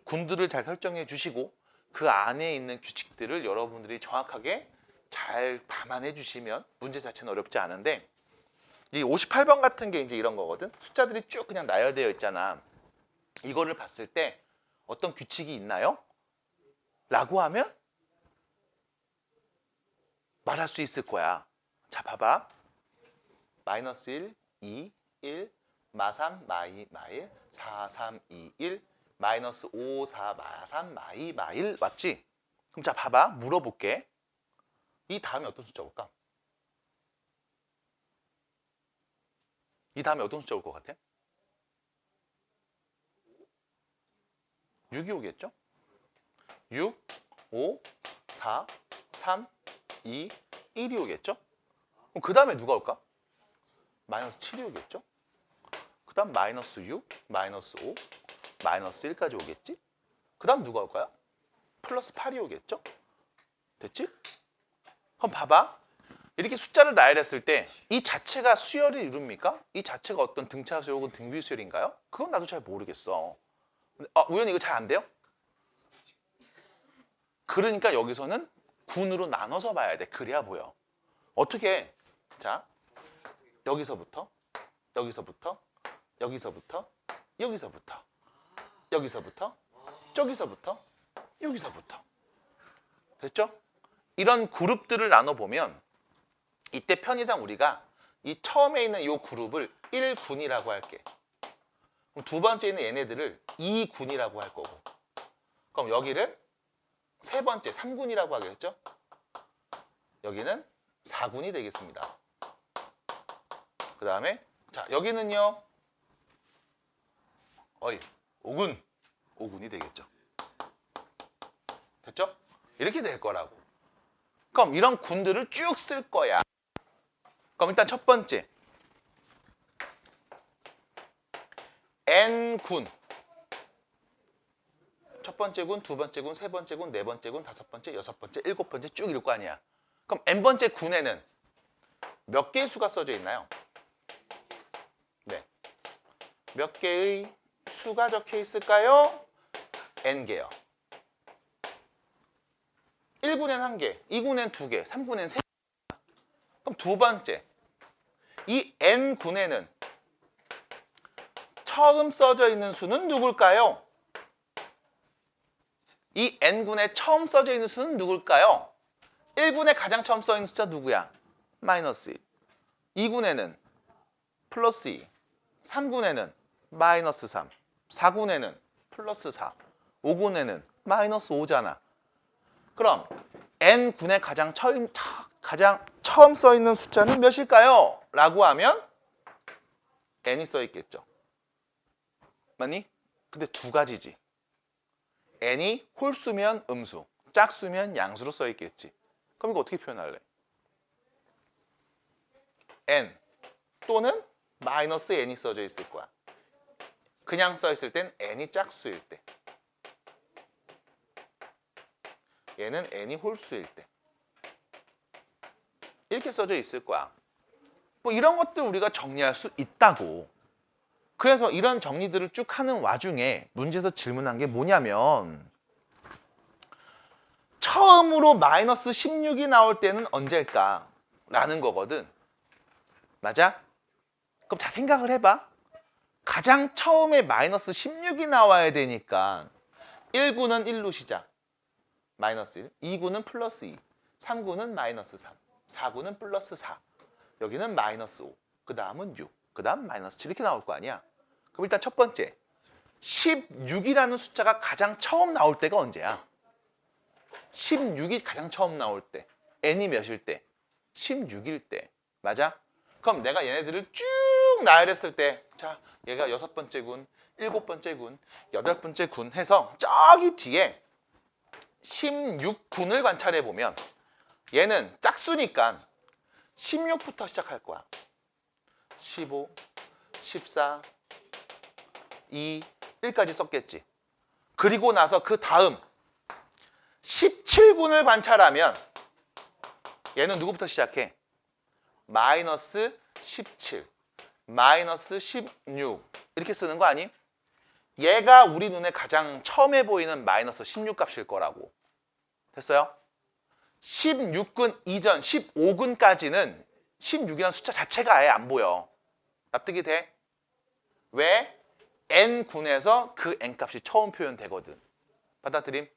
군들을 잘 설정해 주시고 그 안에 있는 규칙들을 여러분들이 정확하게 잘 감안해 주시면 문제 자체는 어렵지 않은데 이 58번 같은 게 이제 이런 거거든. 숫자들이 쭉 그냥 나열되어 있잖아. 이거를 봤을 때 어떤 규칙이 있나요? 라고 하면 말할 수 있을 거야. 자, 봐봐. 마이너스 1, 2, 1, 마3, 마2, 마1, 4, 3, 2, 1, 마이너스 5, 4, 마3, 마2, 마1 맞지? 그럼 자, 봐봐. 물어볼게. 이 다음에 어떤 숫자 올까? 이 다음에 어떤 숫자 올 것 같아? 6이 오겠죠? 6, 5, 4, 3, 2, 1이 오겠죠? 그럼 그 다음에 누가 올까? 마이너스 7이 오겠죠? 그 다음 마이너스 6, 마이너스 5, 마이너스 1까지 오겠지? 그 다음 누가 올까요? 플러스 8이 오겠죠? 됐지? 그럼 봐봐. 이렇게 숫자를 나열했을 때 이 자체가 수열을 이룹니까? 이 자체가 어떤 등차수열 혹은 등비수열인가요? 그건 나도 잘 모르겠어. 우연히 이거 잘 안 돼요? 그러니까 여기서는 군으로 나눠서 봐야 돼. 그래야 보여. 어떻게 해? 자, 여기서부터 여기서부터 여기서부터 여기서부터 여기서부터 저기서부터 여기서부터 됐죠? 이런 그룹들을 나눠보면 이때 편의상 우리가 이 처음에 있는 이 그룹을 1군이라고 할게. 그럼 두 번째 있는 얘네들을 2군이라고 할 거고. 그럼 여기를 세 번째 3군이라고 하겠죠? 여기는 4군이 되겠습니다. 그 다음에 자 여기는요. 5군이 되겠죠. 됐죠? 이렇게 될 거라고. 그럼 이런 군들을 쭉 쓸 거야. 그럼 일단 첫 번째 N군. 첫 번째 군, 두 번째 군, 세 번째 군, 네 번째 군, 다섯 번째, 여섯 번째, 일곱 번째 쭉 읽을 거 아니야. 그럼 N번째 군에는 몇 개의 수가 써져 있나요? 네. 몇 개의 수가 적혀 있을까요? N개요. 1군엔 1개, 2군엔 2개, 3군엔 3개. 그럼 두 번째, 이 N군에는 처음 써져 있는 수는 누굴까요? 이 N군에 처음 써져 있는 수는 누굴까요? 1군에 가장 처음 써 있는 숫자 누구야? 마이너스 1. 2군에는 플러스 2. 3군에는 마이너스 3. 4군에는 플러스 4. 5군에는 마이너스 5잖아. 그럼 N군에 가장 처음 써 있는 숫자는 몇일까요? 라고 하면 N이 써 있겠죠. 맞니? 근데 두 가지지. N이 홀수면 음수, 짝수면 양수로 써 있겠지. 그럼 이거 어떻게 표현할래? N 또는 마이너스 N이 써져 있을 거야. 그냥 써 있을 땐 N이 짝수일 때. 얘는 N이 홀수일 때. 이렇게 써져 있을 거야. 뭐 이런 것들 우리가 정리할 수 있다고. 그래서 이런 정리들을 쭉 하는 와중에 문제에서 질문한 게 뭐냐면 처음으로 마이너스 16이 나올 때는 언제일까? 라는 거거든. 맞아? 그럼 자 생각을 해봐. 가장 처음에 마이너스 16이 나와야 되니까 1구는 1로 시작. 마이너스 1. 2구는 플러스 2. 3구는 마이너스 3. 4구는 플러스 4. 여기는 마이너스 5. 그 다음은 6. 그 다음 마이너스 7 이렇게 나올 거 아니야. 그럼 일단 첫 번째 16이라는 숫자가 가장 처음 나올 때가 언제야? 16이 가장 처음 나올 때. N이 몇일 때? 16일 때. 맞아? 그럼 내가 얘네들을 쭉 나열했을 때 자 얘가 6번째 군, 7번째 군, 8번째 군 해서 저기 뒤에 16군을 관찰해 보면 얘는 짝수니까 16부터 시작할 거야. 15, 14, 2, 1까지 썼겠지. 그리고 나서 그 다음 17군을 관찰하면 얘는 누구부터 시작해? 마이너스 17, 마이너스 16 이렇게 쓰는 거 아니? 얘가 우리 눈에 가장 처음에 보이는 마이너스 16 값일 거라고. 됐어요? 16군 이전 15군까지는 16이라는 숫자 자체가 아예 안 보여. 납득이 돼? 왜? N군에서 그 N값이 처음 표현되거든. 받아들임?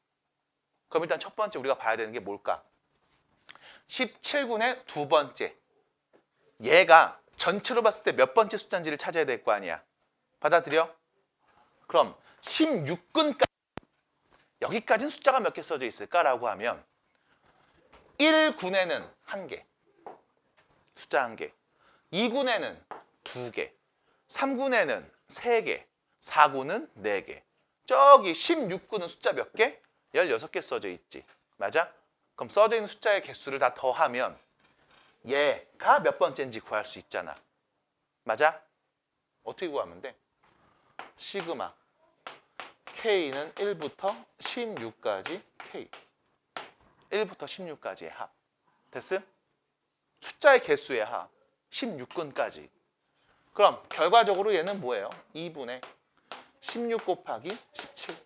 그럼 일단 첫 번째 우리가 봐야 되는 게 뭘까? 17군의 두 번째. 얘가 전체로 봤을 때 몇 번째 숫자인지를 찾아야 될 거 아니야. 받아들여? 그럼 16군까지 여기까지는 숫자가 몇 개 써져 있을까라고 하면 1군에는 1개. 숫자 1개. 2군에는 2개. 3군에는 3개. 4군은 4개. 저기 16군은 숫자 몇 개? 16개 써져 있지. 맞아? 그럼 써져 있는 숫자의 개수를 다 더하면 얘가 몇 번째인지 구할 수 있잖아. 맞아? 어떻게 구하면 돼? 시그마 K는 1부터 16까지 K 1부터 16까지의 합. 됐음? 숫자의 개수의 합 16군까지. 그럼 결과적으로 얘는 뭐예요? 2분의 16 곱하기 17.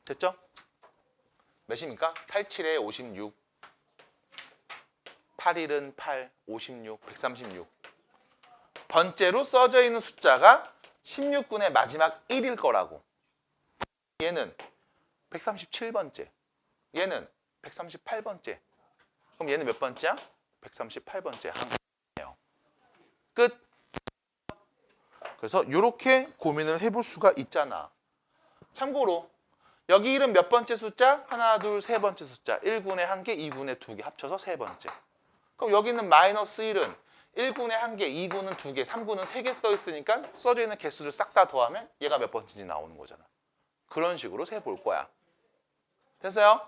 됐죠? 몇입니까? 87에 56 8일은 8, 56, 136. 번째로 써져 있는 숫자가 16군의 마지막 1일 거라고. 얘는 137번째. 얘는 138번째. 그럼 얘는 몇 번째야? 138번째 항이에요. 끝. 그래서 이렇게 고민을 해볼 수가 있잖아. 참고로 여기 1은 몇 번째 숫자? 하나, 둘, 세 번째 숫자. 1군에 1개, 2군에 2개 합쳐서 세 번째. 그럼 여기는 마이너스 1은 1군에 1개, 2군은 2개, 3군은 3개 써 있으니까 써져 있는 개수를 싹 다 더하면 얘가 몇 번째인지 나오는 거잖아. 그런 식으로 세 볼 거야. 됐어요?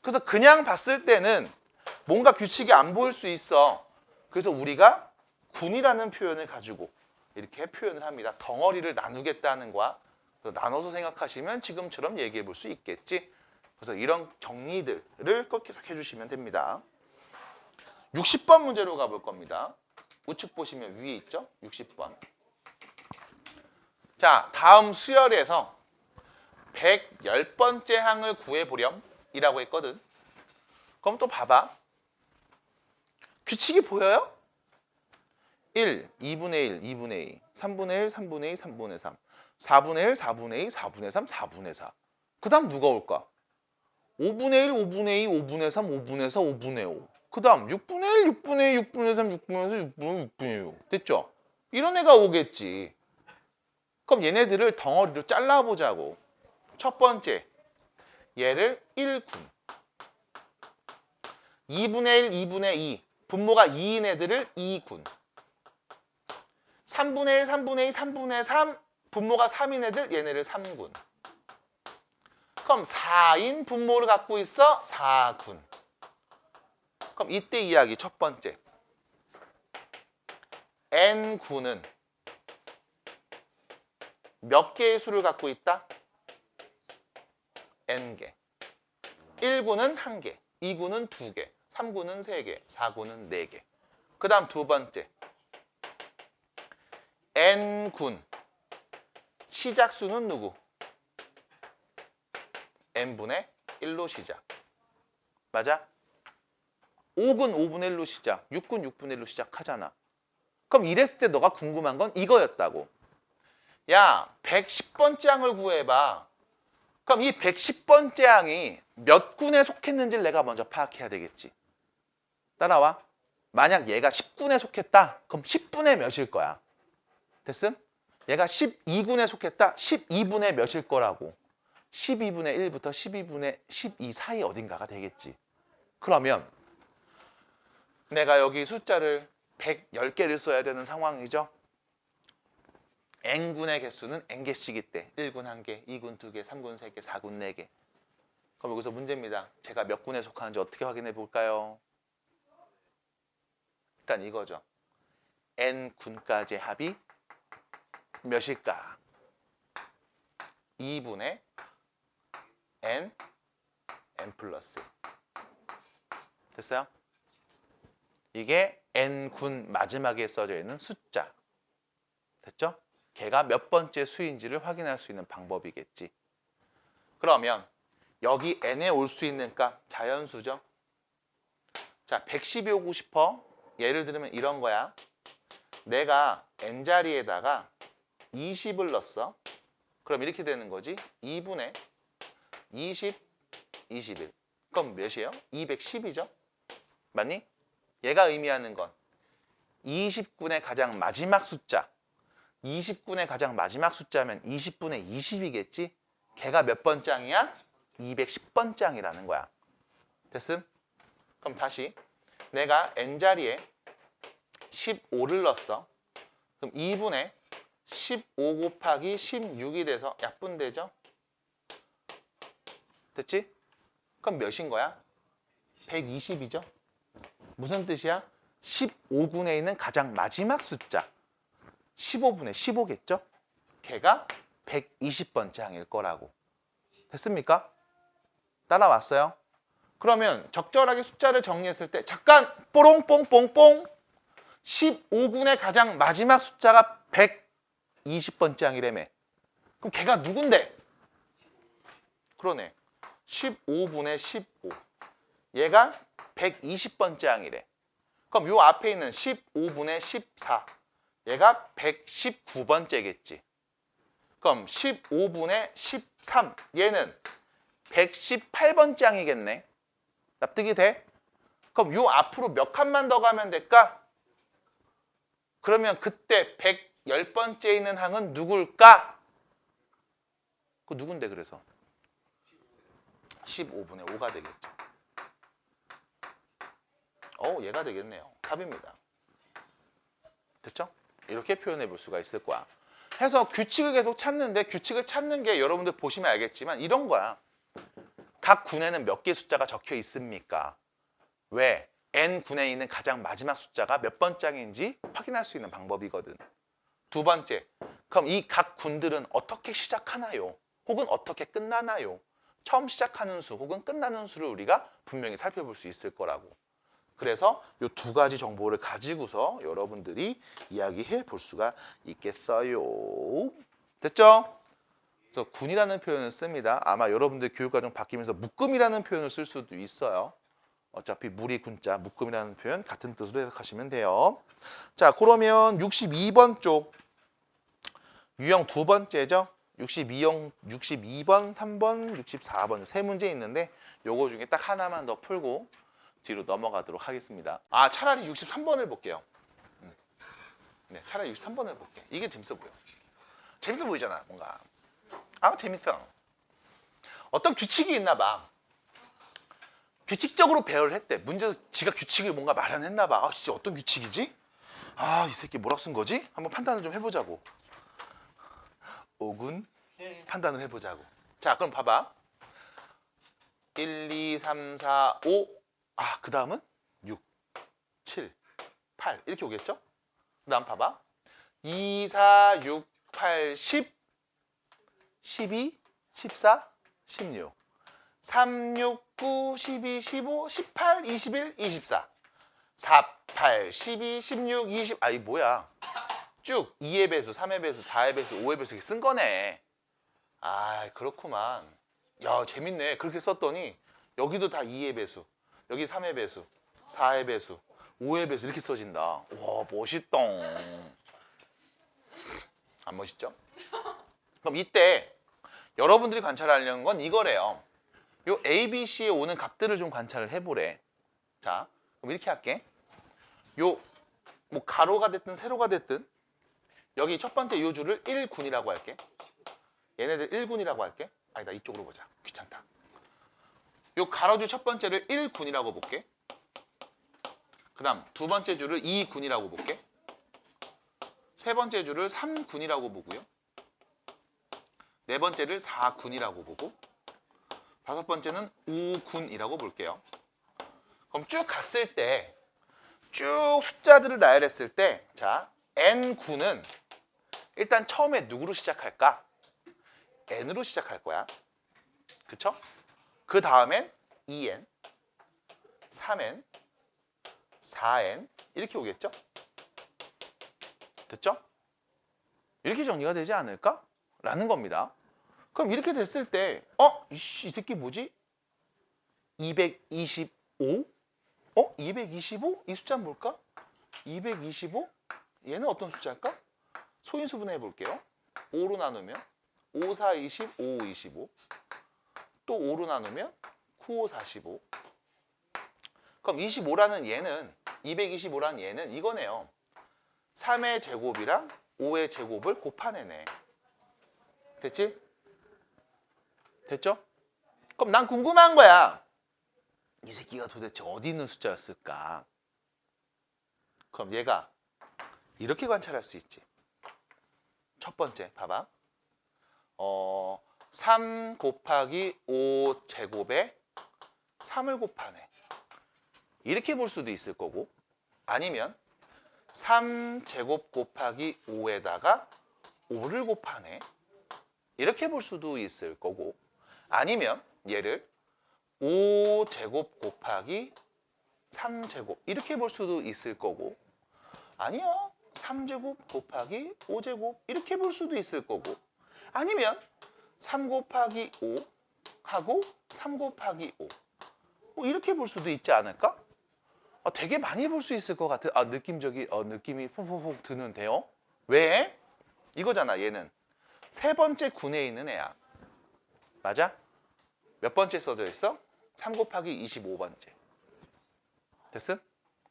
그래서 그냥 봤을 때는 뭔가 규칙이 안 보일 수 있어. 그래서 우리가 군이라는 표현을 가지고 이렇게 표현을 합니다. 덩어리를 나누겠다는 거야. 그래서 나눠서 생각하시면 지금처럼 얘기해 볼 수 있겠지. 그래서 이런 정리들을 꼭 계속 해주시면 됩니다. 60번 문제로 가볼 겁니다. 우측 보시면 위에 있죠? 60번. 자, 다음 수열에서 110번째 항을 구해보렴 이라고 했거든. 그럼 또 봐봐. 규칙이 보여요? 1, 2분의 1, 2분의 2, 3분의 1, 3분의 2, 3분의 3, 4분의 1, 4분의 2, 4분의 3, 4분의 4. 그 다음 누가 올까? 5분의 1, 5분의 2, 5분의 3, 5분의 4, 5분의 5. 그 다음 6분의 1, 6분의 2, 6분의 3, 6분의 4, 6분의 6분의 6. 됐죠? 이런 애가 오겠지. 그럼 얘네들을 덩어리로 잘라보자고. 첫 번째, 얘를 1군. 2분의 1, 2분의 2. 분모가 2인 애들을 2군. 3분의 1, 3분의 2, 3분의 3. 분모가 3인 애들 얘네를 3군. 그럼 4인 분모를 갖고 있어 4군. 그럼 이때 이야기 첫 번째. n군은 몇 개의 수를 갖고 있다? n개. 1군은 1개, 2군은 2개, 3군은 3개, 4군은 4개. 그 다음 두 번째. n군 시작수는 누구? n분의 1로 시작. 맞아? 5군 5분의 1로 시작, 6군 6분의 1로 시작하잖아. 그럼 이랬을 때 너가 궁금한 건 이거였다고. 야, 110번째 항을 구해봐. 그럼 이 110번째 항이 몇 군에 속했는지를 내가 먼저 파악해야 되겠지. 따라와. 만약 얘가 10군에 속했다. 그럼 10분의 몇일 거야? 됐음? 얘가 12군에 속했다. 12분의 몇일 거라고. 12분의 1부터 12분의 12 사이 어딘가가 되겠지. 그러면 내가 여기 숫자를 110개를 써야 되는 상황이죠. n군의 개수는 n개씩일 때 1군 1개, 2군 2개, 3군 3개, 4군 4개. 그럼 여기서 문제입니다. 제가 몇 군에 속하는지 어떻게 확인해 볼까요? 일단 이거죠. n군까지의 합이 몇일까? 2분의 n 플러스. 됐어요? 이게 n군 마지막에 써져 있는 숫자. 됐죠? 걔가 몇 번째 수인지를 확인할 수 있는 방법이겠지. 그러면 여기 n에 올 수 있는 값 자연수죠. 자, 110이 오고 싶어. 예를 들면 이런 거야. 내가 n자리에다가 20을 넣었어. 그럼 이렇게 되는 거지. 2분의 20, 21. 그럼 몇이에요? 210이죠. 맞니? 얘가 의미하는 건 20군의 가장 마지막 숫자. 20군의 가장 마지막 숫자면 20분의 20이겠지? 걔가 몇 번장이야? 210번장이라는 거야. 됐음? 그럼 다시 내가 n자리에 15를 넣었어. 그럼 2분의 15 곱하기 16이 돼서 약분되죠? 됐지? 그럼 몇인 거야? 120이죠? 무슨 뜻이야? 15군에 있는 가장 마지막 숫자. 15분의 15겠죠? 걔가 120번째 항일 거라고. 됐습니까? 따라왔어요? 그러면 적절하게 숫자를 정리했을 때 잠깐 뽀롱뽕뽕뽕 15군의 가장 마지막 숫자가 120번째 항이라며. 그럼 걔가 누군데? 그러네. 15분의 15. 얘가 120번째 항이래. 그럼 요 앞에 있는 15분의 14. 얘가 119번째겠지. 그럼 15분의 13. 얘는 118번째 항이겠네. 납득이 돼? 그럼 요 앞으로 몇 칸만 더 가면 될까? 그러면 그때 110번째에 있는 항은 누굴까? 그 누군데 그래서? 15분의 5가 되겠죠. 얘가 되겠네요. 답입니다. 됐죠? 이렇게 표현해 볼 수가 있을 거야. 해서 규칙을 계속 찾는데 규칙을 찾는 게 여러분들 보시면 알겠지만 이런 거야. 각 군에는 몇 개의 숫자가 적혀 있습니까? 왜? N군에 있는 가장 마지막 숫자가 몇 번장인지 확인할 수 있는 방법이거든. 두 번째, 그럼 이 각 군들은 어떻게 시작하나요? 혹은 어떻게 끝나나요? 처음 시작하는 수 혹은 끝나는 수를 우리가 분명히 살펴볼 수 있을 거라고. 그래서 이 두 가지 정보를 가지고서 여러분들이 이야기해 볼 수가 있겠어요. 됐죠? 그래서 군이라는 표현을 씁니다. 아마 여러분들 교육과정 바뀌면서 묶음이라는 표현을 쓸 수도 있어요. 어차피 무리 군자, 묶음이라는 표현 같은 뜻으로 해석하시면 돼요. 자, 그러면 62번 쪽 유형 두 번째죠. 62번, 3번, 64번 세 문제 있는데 요거 중에 딱 하나만 더 풀고 뒤로 넘어가도록 하겠습니다. 차라리 63번을 볼게요. 네, 차라리 63번을 볼게. 이게 재밌어 보여. 재밌어 보이잖아, 뭔가. 재밌다. 어떤 규칙이 있나 봐. 규칙적으로 배열을 했대. 문제에서 지가 규칙을 뭔가 마련했나 봐. 진짜 어떤 규칙이지? 이 새끼 뭐라 쓴 거지? 한번 판단을 좀 해보자고. 5군 판단을 해보자고. 자, 그럼 봐봐. 1, 2, 3, 4, 5. 그 다음은 6, 7, 8 이렇게 오겠죠? 그 다음 봐봐. 2, 4, 6, 8, 10, 12, 14, 16 3, 6, 9, 12, 15, 18, 21, 24 4, 8, 12, 16, 20 이 뭐야? 쭉 2의 배수, 3의 배수, 4의 배수, 5의 배수 이렇게 쓴 거네. 그렇구만. 야, 재밌네. 그렇게 썼더니 여기도 다 2의 배수, 여기 3의 배수, 4의 배수, 5의 배수 이렇게 써진다. 와, 멋있다. 안 멋있죠? 그럼 이때 여러분들이 관찰하려는 건 이거래요. 요 A, B, C에 오는 값들을 좀 관찰을 해보래. 자, 그럼 이렇게 할게. 요 뭐 가로가 됐든 세로가 됐든 여기 첫 번째 요 줄을 1군이라고 할게. 얘네들 1군이라고 할게. 아니다, 이쪽으로 보자. 귀찮다. 요 가로줄 첫 번째를 1군이라고 볼게. 그 다음 두 번째 줄을 2군이라고 볼게. 세 번째 줄을 3군이라고 보고요. 네 번째를 4군이라고 보고 다섯 번째는 5군이라고 볼게요. 그럼 쭉 갔을 때 쭉 숫자들을 나열했을 때 자, N군은 일단 처음에 누구로 시작할까? N으로 시작할 거야. 그쵸? 그 다음엔 2N, 3N, 4N 이렇게 오겠죠? 됐죠? 이렇게 정리가 되지 않을까? 라는 겁니다. 그럼 이렇게 됐을 때 이 새끼 뭐지? 225? 225? 이 숫자는 뭘까? 225? 얘는 어떤 숫자일까? 소인수분해 볼게요. 5로 나누면 5, 4, 20, 5, 5, 25. 또 5로 나누면 9, 5, 45. 그럼 25라는 얘는 225라는 얘는 이거네요. 3의 제곱이랑 5의 제곱을 곱하네네. 됐지? 됐죠? 그럼 난 궁금한 거야. 이 새끼가 도대체 어디 있는 숫자였을까? 그럼 얘가 이렇게 관찰할 수 있지. 첫 번째 봐봐. 3 곱하기 5 제곱에 3을 곱하네. 이렇게 볼 수도 있을 거고 아니면 3 제곱 곱하기 5에다가 5를 곱하네. 이렇게 볼 수도 있을 거고 아니면 얘를 5 제곱 곱하기 3 제곱 이렇게 볼 수도 있을 거고 아니야 3 제곱 곱하기 5 제곱 이렇게 볼 수도 있을 거고 아니면 3 곱하기 5 하고 3 곱하기 5 뭐 이렇게 볼 수도 있지 않을까? 되게 많이 볼 수 있을 것 같아. 느낌이 푹푹푹 드는데요. 왜? 이거잖아. 얘는 세 번째 군에 있는 애야. 맞아? 몇 번째 써져 있어? 3 곱하기 25번째. 됐음?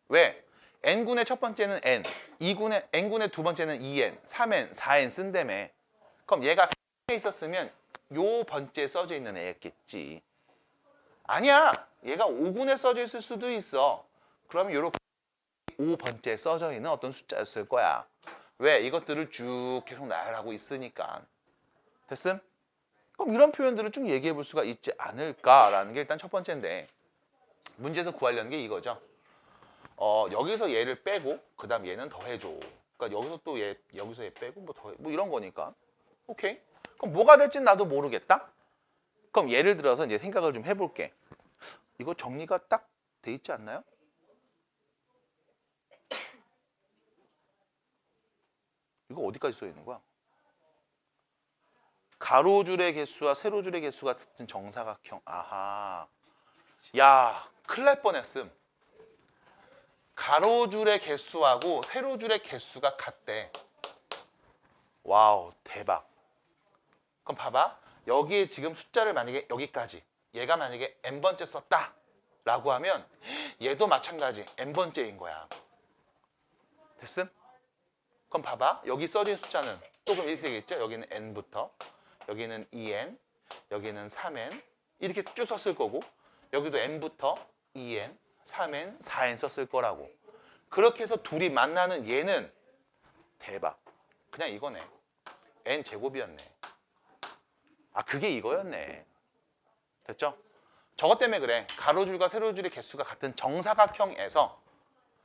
왜? n군의 첫 번째는 n, n군의 두 번째는 2n, 3n, 4n 쓴다며. 그럼 얘가 3에 있었으면 요 번째 써져 있는 애였겠지. 아니야. 얘가 5군에 써져 있을 수도 있어. 그럼 요렇게 5번째 써져 있는 어떤 숫자였을 거야. 왜? 이것들을 쭉 계속 나열하고 있으니까. 됐음? 그럼 이런 표현들을 쭉 얘기해 볼 수가 있지 않을까라는 게 일단 첫 번째인데, 문제에서 구하려는 게 이거죠. 여기서 얘를 빼고 그 다음 얘는 더해줘. 그러니까 여기서 또 얘, 여기서 얘 빼고 뭐 더해, 뭐 이런 거니까. 오케이. 그럼 뭐가 될진 나도 모르겠다. 그럼 예를 들어서 이제 생각을 좀 해볼게. 이거 정리가 딱 돼 있지 않나요? 이거 어디까지 써 있는 거야? 가로줄의 개수와 세로줄의 개수가 같은 정사각형. 아하. 야, 큰일 날 뻔했음. 가로줄의 개수하고 세로줄의 개수가 같대. 와우, 대박. 그럼 봐봐. 여기에 지금 숫자를 만약에 여기까지, 얘가 만약에 n번째 썼다 라고 하면 얘도 마찬가지 n번째인 거야. 됐음? 그럼 봐봐. 여기 써진 숫자는 또 그럼 이렇게 되겠죠? 여기는 n부터, 여기는 2n, 여기는 3n 이렇게 쭉 썼을 거고, 여기도 n부터 2n, 3n, 4n 썼을 거라고. 그렇게 해서 둘이 만나는 얘는 대박. 그냥 이거네. n 제곱이었네. 아, 그게 이거였네. 됐죠? 저것 때문에 그래. 가로줄과 세로줄의 개수가 같은 정사각형에서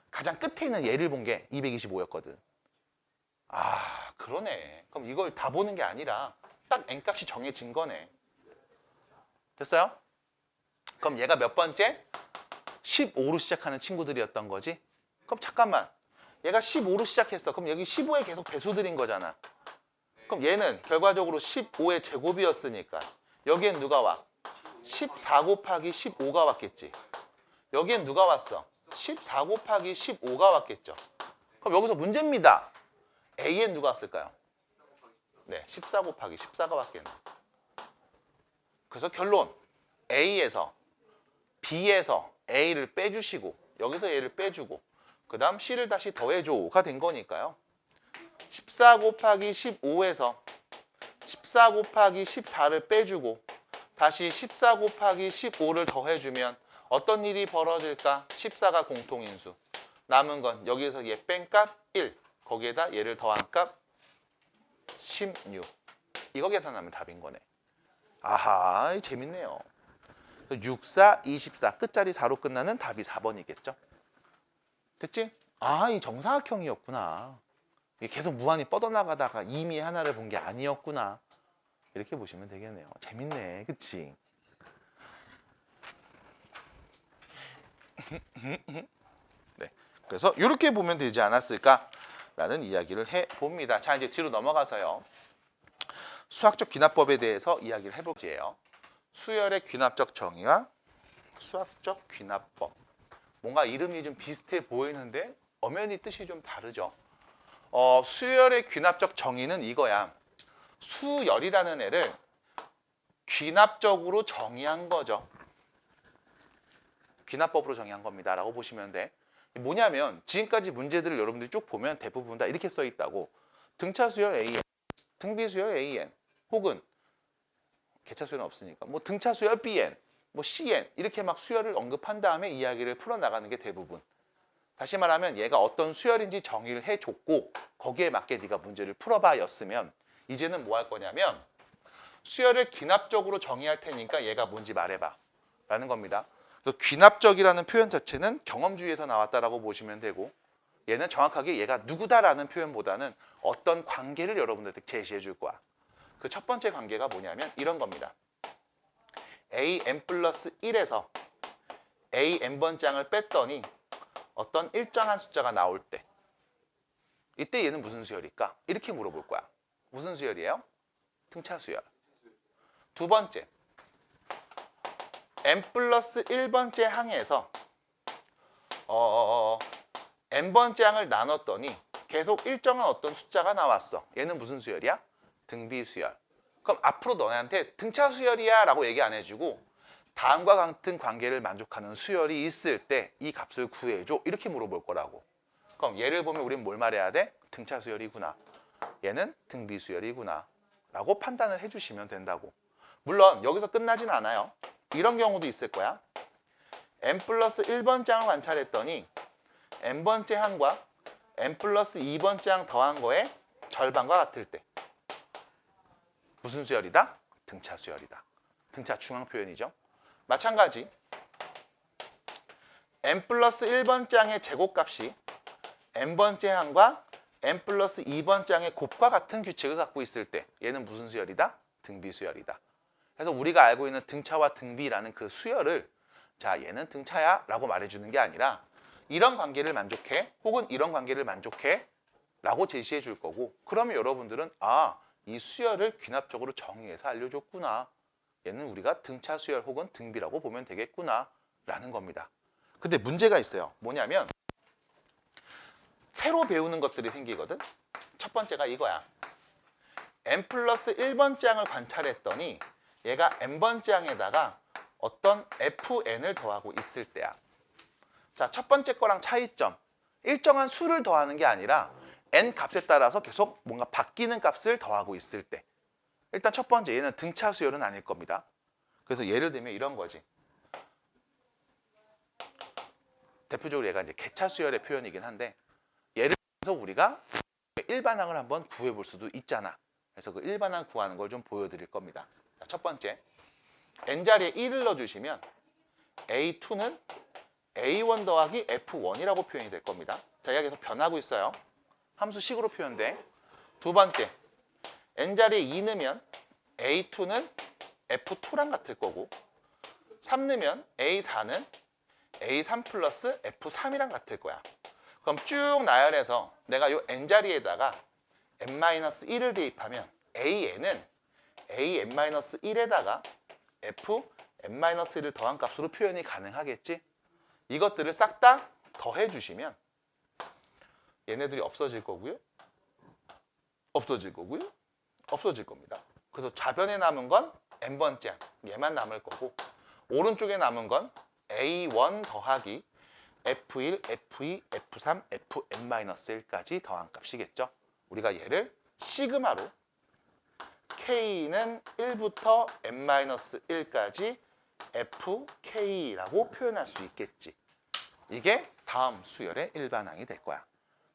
가장 끝에 있는 얘를 본 게 225였거든. 아, 그러네. 그럼 이걸 다 보는 게 아니라 딱 n값이 정해진 거네. 됐어요? 그럼 얘가 몇 번째? 15로 시작하는 친구들이었던 거지? 그럼 잠깐만. 얘가 15로 시작했어. 그럼 여기 15에 계속 배수들인 거잖아. 그럼 얘는 결과적으로 15의 제곱이었으니까 여기엔 누가 와? 14 곱하기 15가 왔겠지. 여기엔 누가 왔어? 14 곱하기 15가 왔겠죠. 그럼 여기서 문제입니다. A엔 누가 왔을까요? 네, 14 곱하기 14가 왔겠네. 그래서 결론. A에서 B에서 A를 빼주시고 여기서 얘를 빼주고 그 다음 C를 다시 더해줘가 된 거니까요. 14 곱하기 15에서 14 곱하기 14를 빼주고 다시 14 곱하기 15를 더해주면 어떤 일이 벌어질까? 14가 공통인수. 남은 건 여기서 얘 뺀 값 1, 거기에다 얘를 더한 값 16. 이거 계산하면 답인 거네. 아하, 재밌네요. 6, 4, 24 끝자리 4로 끝나는 답이 4번이겠죠? 됐지? 아, 이 정사각형이었구나. 이게 계속 무한히 뻗어나가다가 이미 하나를 본 게 아니었구나. 이렇게 보시면 되겠네요. 재밌네. 그치? 네. 그래서 이렇게 보면 되지 않았을까라는 이야기를 해봅니다. 자, 이제 뒤로 넘어가서요. 수학적 귀납법에 대해서 이야기를 해볼게요. 수열의 귀납적 정의와 수학적 귀납법. 뭔가 이름이 좀 비슷해 보이는데 엄연히 뜻이 좀 다르죠. 수열의 귀납적 정의는 이거야. 수열이라는 애를 귀납적으로 정의한 거죠. 귀납법으로 정의한 겁니다 라고 보시면 돼. 뭐냐면 지금까지 문제들을 여러분들이 쭉 보면 대부분 다 이렇게 써 있다고. 등차수열 AN, 등비수열 AN, 혹은 개차수열은 없으니까 뭐 등차수열 BN, 뭐 CN 이렇게 막 수열을 언급한 다음에 이야기를 풀어나가는 게 대부분. 다시 말하면 얘가 어떤 수열인지 정의를 해줬고 거기에 맞게 네가 문제를 풀어봐 였으면 이제는 뭐 할 거냐면 수열을 귀납적으로 정의할 테니까 얘가 뭔지 말해봐 라는 겁니다. 그래서 귀납적이라는 표현 자체는 경험주의에서 나왔다라고 보시면 되고 얘는 정확하게 얘가 누구다라는 표현보다는 어떤 관계를 여러분들한테 제시해 줄 거야. 그 첫 번째 관계가 뭐냐면 이런 겁니다. an 플러스 1에서 an 번장을 뺐더니 어떤 일정한 숫자가 나올 때 이때 얘는 무슨 수열일까? 이렇게 물어볼 거야. 무슨 수열이에요? 등차 수열. 두 번째, n 플러스 1번째 항에서 n번째 항을 나눴더니 계속 일정한 어떤 숫자가 나왔어. 얘는 무슨 수열이야? 등비 수열. 그럼 앞으로 너네한테 등차 수열이야 라고 얘기 안 해주고 다음과 같은 관계를 만족하는 수열이 있을 때 이 값을 구해줘. 이렇게 물어볼 거라고. 그럼 얘를 보면 우린 뭘 말해야 돼? 등차 수열이구나. 얘는 등비 수열이구나. 라고 판단을 해주시면 된다고. 물론 여기서 끝나진 않아요. 이런 경우도 있을 거야. n 플러스 1번째 항을 관찰했더니 n번째 항과 n 플러스 2번째 항 더한 거의 절반과 같을 때 무슨 수열이다? 등차 수열이다. 등차 중앙 표현이죠. 마찬가지 n 플러스 1번째 항의 제곱값이 n번째 항과 n 플러스 2번째 항의 곱과 같은 규칙을 갖고 있을 때 얘는 무슨 수열이다? 등비 수열이다. 그래서 우리가 알고 있는 등차와 등비라는 그 수열을 자 얘는 등차야 라고 말해주는 게 아니라 이런 관계를 만족해 혹은 이런 관계를 만족해 라고 제시해 줄 거고 그러면 여러분들은 아, 이 수열을 귀납적으로 정의해서 알려줬구나. 얘는 우리가 등차 수열 혹은 등비라고 보면 되겠구나 라는 겁니다. 근데 문제가 있어요. 뭐냐면 새로 배우는 것들이 생기거든. 첫 번째가 이거야. n 플러스 1번째 항을 관찰했더니 얘가 n번째 항에다가 어떤 fn을 더하고 있을 때야. 자, 첫 번째 거랑 차이점. 일정한 수를 더하는 게 아니라 n 값에 따라서 계속 뭔가 바뀌는 값을 더하고 있을 때. 일단 첫 번째 얘는 등차 수열은 아닐 겁니다. 그래서 예를 들면 이런 거지. 대표적으로 얘가 이제 개차 수열의 표현이긴 한데 예를 들어서 우리가 일반항을 한번 구해 볼 수도 있잖아. 그래서 그 일반항 구하는 걸 좀 보여드릴 겁니다. 자, 첫 번째 n자리에 1을 넣어주시면 A2는 A1 더하기 F1이라고 표현이 될 겁니다. 자, 여기 계속 변하고 있어요. 함수식으로 표현돼. 두 번째, n자리에 2 넣으면 A2는 F2랑 같을 거고 3 넣으면 A4는 A3 플러스 F3이랑 같을 거야. 그럼 쭉 나열해서 내가 이 n자리에다가 n-1을 대입하면 AN은 AN-1에다가 Fn-1을 더한 값으로 표현이 가능하겠지? 이것들을 싹 다 더해주시면 얘네들이 없어질 거고요. 없어질 거고요. 없어질 겁니다. 그래서 좌변에 남은 건 n번째 항, 얘만 남을 거고 오른쪽에 남은 건 A1 더하기 F1, F2, F3, Fn-1까지 더한 값이겠죠. 우리가 얘를 시그마로 K는 1부터 n-1까지 FK라고 표현할 수 있겠지. 이게 다음 수열의 일반항이 될 거야.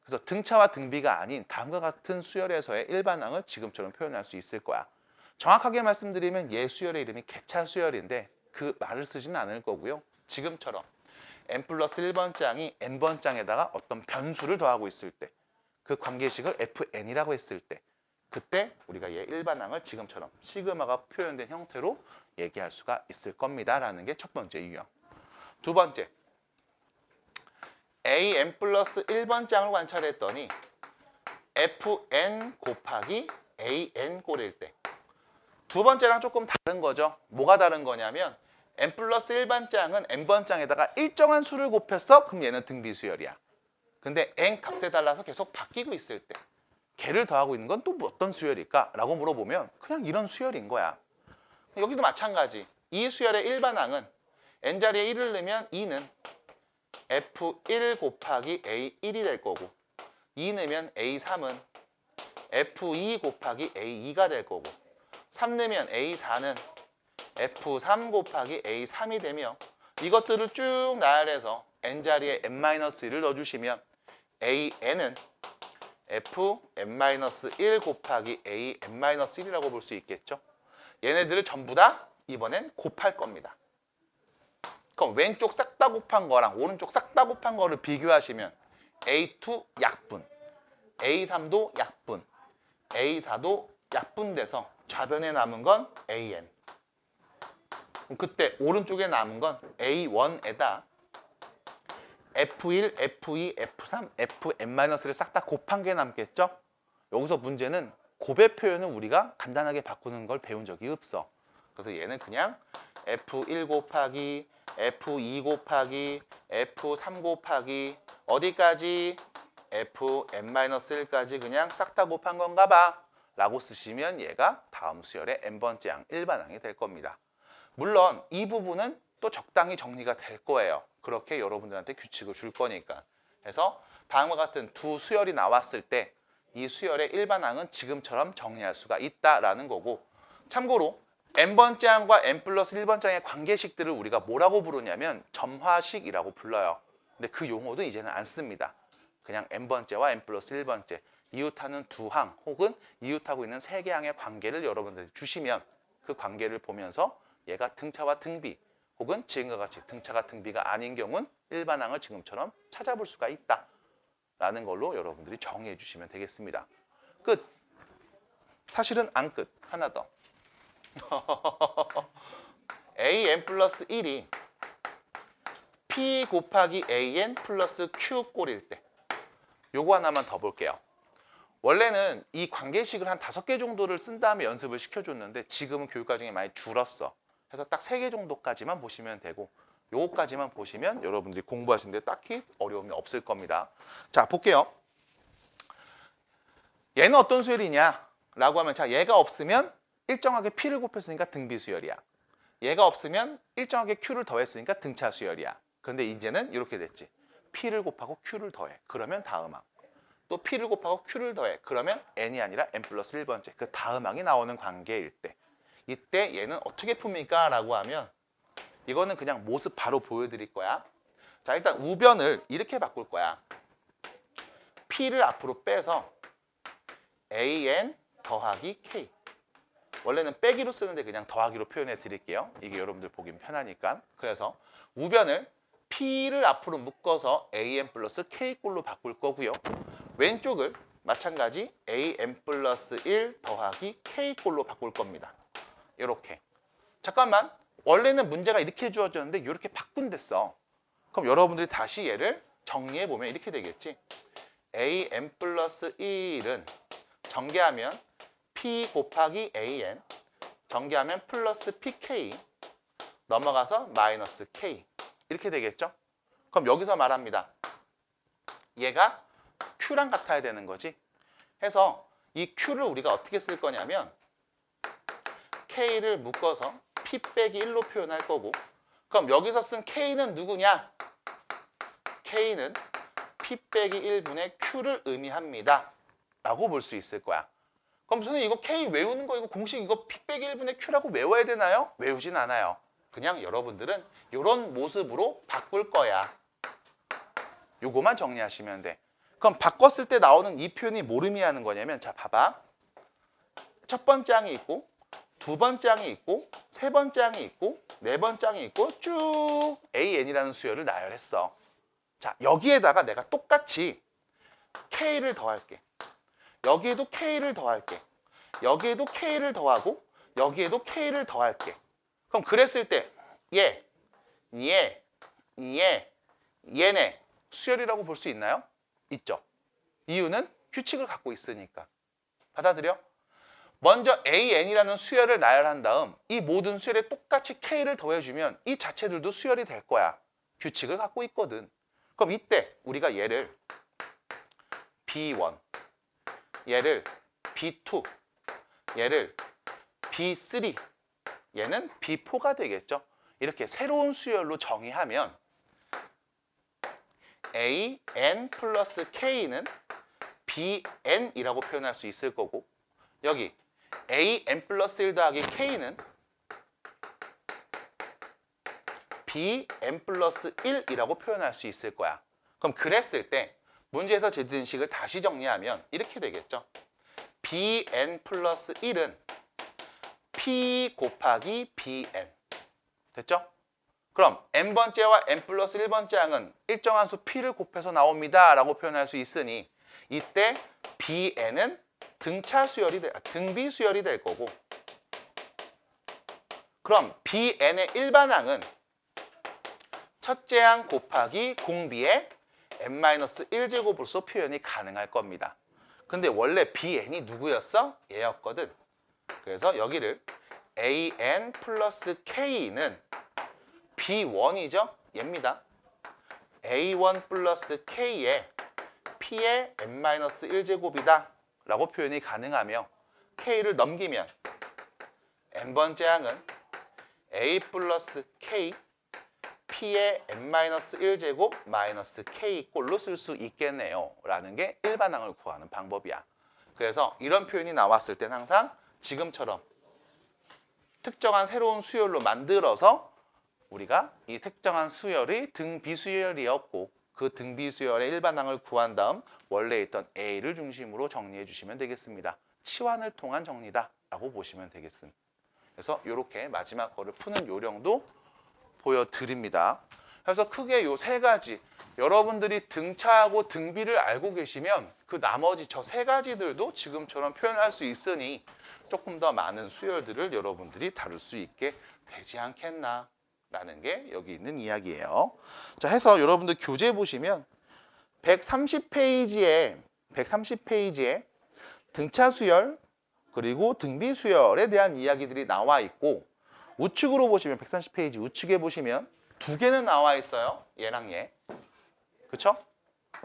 그래서 등차와 등비가 아닌 다음과 같은 수열에서의 일반항을 지금처럼 표현할 수 있을 거야. 정확하게 말씀드리면 얘 수열의 이름이 개차 수열인데 그 말을 쓰지는 않을 거고요. 지금처럼 n 플러스 1번째 항이 n번째 항에다가 어떤 변수를 더하고 있을 때 그 관계식을 fn이라고 했을 때 그때 우리가 얘 일반항을 지금처럼 시그마가 표현된 형태로 얘기할 수가 있을 겁니다. 라는 게 첫 번째 유형. 두 번째, an 플러스 1번째 항을 관찰했더니 fn 곱하기 an 꼴일 때 두 번째랑 조금 다른 거죠. 뭐가 다른 거냐면 n 플러스 1번째 항은 n번째 항에다가 일정한 수를 곱했어. 그럼 얘는 등비수열이야. 근데 n 값에 달라서 계속 바뀌고 있을 때 걔를 더하고 있는 건 또 어떤 수열일까? 라고 물어보면 그냥 이런 수열인 거야. 여기도 마찬가지. 이 수열의 일반항은 n자리에 1을 넣으면 2는 F1 곱하기 A1이 될 거고 2 넣으면 A3은 F2 곱하기 A2가 될 거고 3 넣으면 A4는 F3 곱하기 A3이 되며 이것들을 쭉 나열해서 n자리에 n-1을 넣어주시면 AN은 Fn-1 곱하기 AN-1이라고 볼 수 있겠죠. 얘네들을 전부 다 이번엔 곱할 겁니다. 그럼 왼쪽 싹 다 곱한 거랑 오른쪽 싹 다 곱한 거를 비교하시면 A2 약분, A3도 약분, A4도 약분돼서 좌변에 남은 건 AN. 그때 오른쪽에 남은 건 A1에다 F1, F2, F3, Fn-를 싹 다 곱한 게 남겠죠? 여기서 문제는 곱의 표현은 우리가 간단하게 바꾸는 걸 배운 적이 없어. 그래서 얘는 그냥 F1 곱하기, F2 곱하기, F3 곱하기 어디까지? Fn-1까지 그냥 싹 다 곱한 건가 봐 라고 쓰시면 얘가 다음 수열의 n번째 항, 일반항이 될 겁니다. 물론 이 부분은 또 적당히 정리가 될 거예요. 그렇게 여러분들한테 규칙을 줄 거니까. 그래서 다음과 같은 두 수열이 나왔을 때 이 수열의 일반항은 지금처럼 정리할 수가 있다라는 거고, 참고로 n번째 항과 n 플러스 1번째 항의 관계식들을 우리가 뭐라고 부르냐면 점화식이라고 불러요. 근데 그 용어도 이제는 안 씁니다. 그냥 n번째와 n 플러스 1번째 이웃하는 두 항 혹은 이웃하고 있는 세 개 항의 관계를 여러분들이 주시면 그 관계를 보면서 얘가 등차와 등비 혹은 지금과 같이 등차가 등비가 아닌 경우는 일반항을 지금처럼 찾아볼 수가 있다라는 걸로 여러분들이 정의해 주시면 되겠습니다. 끝. 사실은 안 끝. 하나 더. an 플러스 1이 p 곱하기 an 플러스 q 꼴일 때 요거 하나만 더 볼게요. 원래는 이 관계식을 한 5개 정도를 쓴 다음에 연습을 시켜줬는데 지금은 교육과정이 많이 줄었어. 그래서 딱 3개 정도까지만 보시면 되고 요거까지만 보시면 여러분들이 공부하시는데 딱히 어려움이 없을 겁니다. 자, 볼게요. 얘는 어떤 수열이냐 라고 하면, 자, 얘가 없으면 일정하게 p를 곱했으니까 등비 수열이야. 얘가 없으면 일정하게 q를 더했으니까 등차 수열이야. 그런데 이제는 이렇게 됐지. p를 곱하고 q를 더해. 그러면 다음항. 또 p를 곱하고 q를 더해. 그러면 n이 아니라 n 플러스 1번째. 그 다음항이 나오는 관계일 때. 이때 얘는 어떻게 풉니까? 라고 하면 이거는 그냥 모습 바로 보여드릴 거야. 자, 일단 우변을 이렇게 바꿀 거야. p를 앞으로 빼서 an 더하기 k. 원래는 빼기로 쓰는데 그냥 더하기로 표현해 드릴게요. 이게 여러분들 보기 편하니까. 그래서 우변을 p를 앞으로 묶어서 an 플러스 k 꼴로 바꿀 거고요. 왼쪽을 마찬가지 an 플러스 1 더하기 k 꼴로 바꿀 겁니다. 이렇게. 잠깐만. 원래는 문제가 이렇게 주어졌는데 이렇게 바꾼댔어. 그럼 여러분들이 다시 얘를 정리해 보면 이렇게 되겠지. an 플러스 1은 전개하면 p 곱하기 an, 전개하면 플러스 pk, 넘어가서 마이너스 k. 이렇게 되겠죠? 그럼 여기서 말합니다. 얘가 q랑 같아야 되는 거지. 해서 이 q를 우리가 어떻게 쓸 거냐면 k를 묶어서 p 빼기 1로 표현할 거고, 그럼 여기서 쓴 k는 누구냐? k는 p 빼기 1분의 q를 의미합니다 라고 볼 수 있을 거야. 그럼 선생님 이거 k 외우는 거, 이거 공식 이거 p 빼기 1분의 q라고 외워야 되나요? 외우진 않아요. 그냥 여러분들은 이런 모습으로 바꿀 거야. 요거만 정리하시면 돼. 그럼 바꿨을 때 나오는 이 표현이 뭘 의미하는 거냐면, 자, 봐봐. 첫 번째 항이 있고, 두 번째 항이 있고, 세 번째 항이 있고, 네 번째 항이 있고, 쭉 an이라는 수열을 나열했어. 자, 여기에다가 내가 똑같이 k를 더할게. 여기에도 k를 더할게. 여기에도 k를 더하고, 여기에도 k를 더할게. 그럼 그랬을 때 얘네 수열이라고 볼 수 있나요? 있죠. 이유는 규칙을 갖고 있으니까. 받아들여? 먼저 an이라는 수열을 나열한 다음 이 모든 수열에 똑같이 k를 더해주면 이 자체들도 수열이 될 거야. 규칙을 갖고 있거든. 그럼 이때 우리가 얘를 B1, 얘를 B2, 얘를 B3, 얘는 B4가 되겠죠. 이렇게 새로운 수열로 정의하면 AN 플러스 K는 BN이라고 표현할 수 있을 거고, 여기 AN 플러스 1 더하기 K는 BN 플러스 1이라고 표현할 수 있을 거야. 그럼 그랬을 때 문제에서 제시된 식을 다시 정리하면 이렇게 되겠죠. BN 플러스 1은 P 곱하기 BN. 됐죠? 그럼 n번째와 n 플러스 1번째 항은 일정한 수 p를 곱해서 나옵니다 라고 표현할 수 있으니 이때 bn은 등차 수열이 등비 수열이 될 거고, 그럼 bn의 일반항은 첫째 항 곱하기 공비의 n-1제곱으로서 표현이 가능할 겁니다. 근데 원래 bn이 누구였어? 얘였거든. 그래서 여기를 an 플러스 k는 B1이죠? 얘입니다. A1 플러스 K의 P의 n-1제곱이다 라고 표현이 가능하며 K를 넘기면 n번째 항은 a 플러스 k p의 n-1제곱 마이너스 k 꼴로 쓸 수 있겠네요 라는 게 일반항을 구하는 방법이야. 그래서 이런 표현이 나왔을 땐 항상 지금처럼 특정한 새로운 수열로 만들어서 우리가 이 특정한 수열이 등비수열이었고 그 등비수열의 일반항을 구한 다음 원래 있던 A를 중심으로 정리해 주시면 되겠습니다. 치환을 통한 정리다 라고 보시면 되겠습니다. 그래서 이렇게 마지막 거를 푸는 요령도 보여드립니다. 그래서 크게 요 세 가지 여러분들이 등차하고 등비를 알고 계시면 그 나머지 저 세 가지들도 지금처럼 표현할 수 있으니 조금 더 많은 수열들을 여러분들이 다룰 수 있게 되지 않겠나 라는 게 여기 있는 이야기예요. 자, 해서 여러분들 교재 보시면 130페이지에 등차 수열 그리고 등비 수열에 대한 이야기들이 나와 있고 우측으로 보시면 130페이지 우측에 보시면 두 개는 나와 있어요. 얘랑 얘. 그렇죠?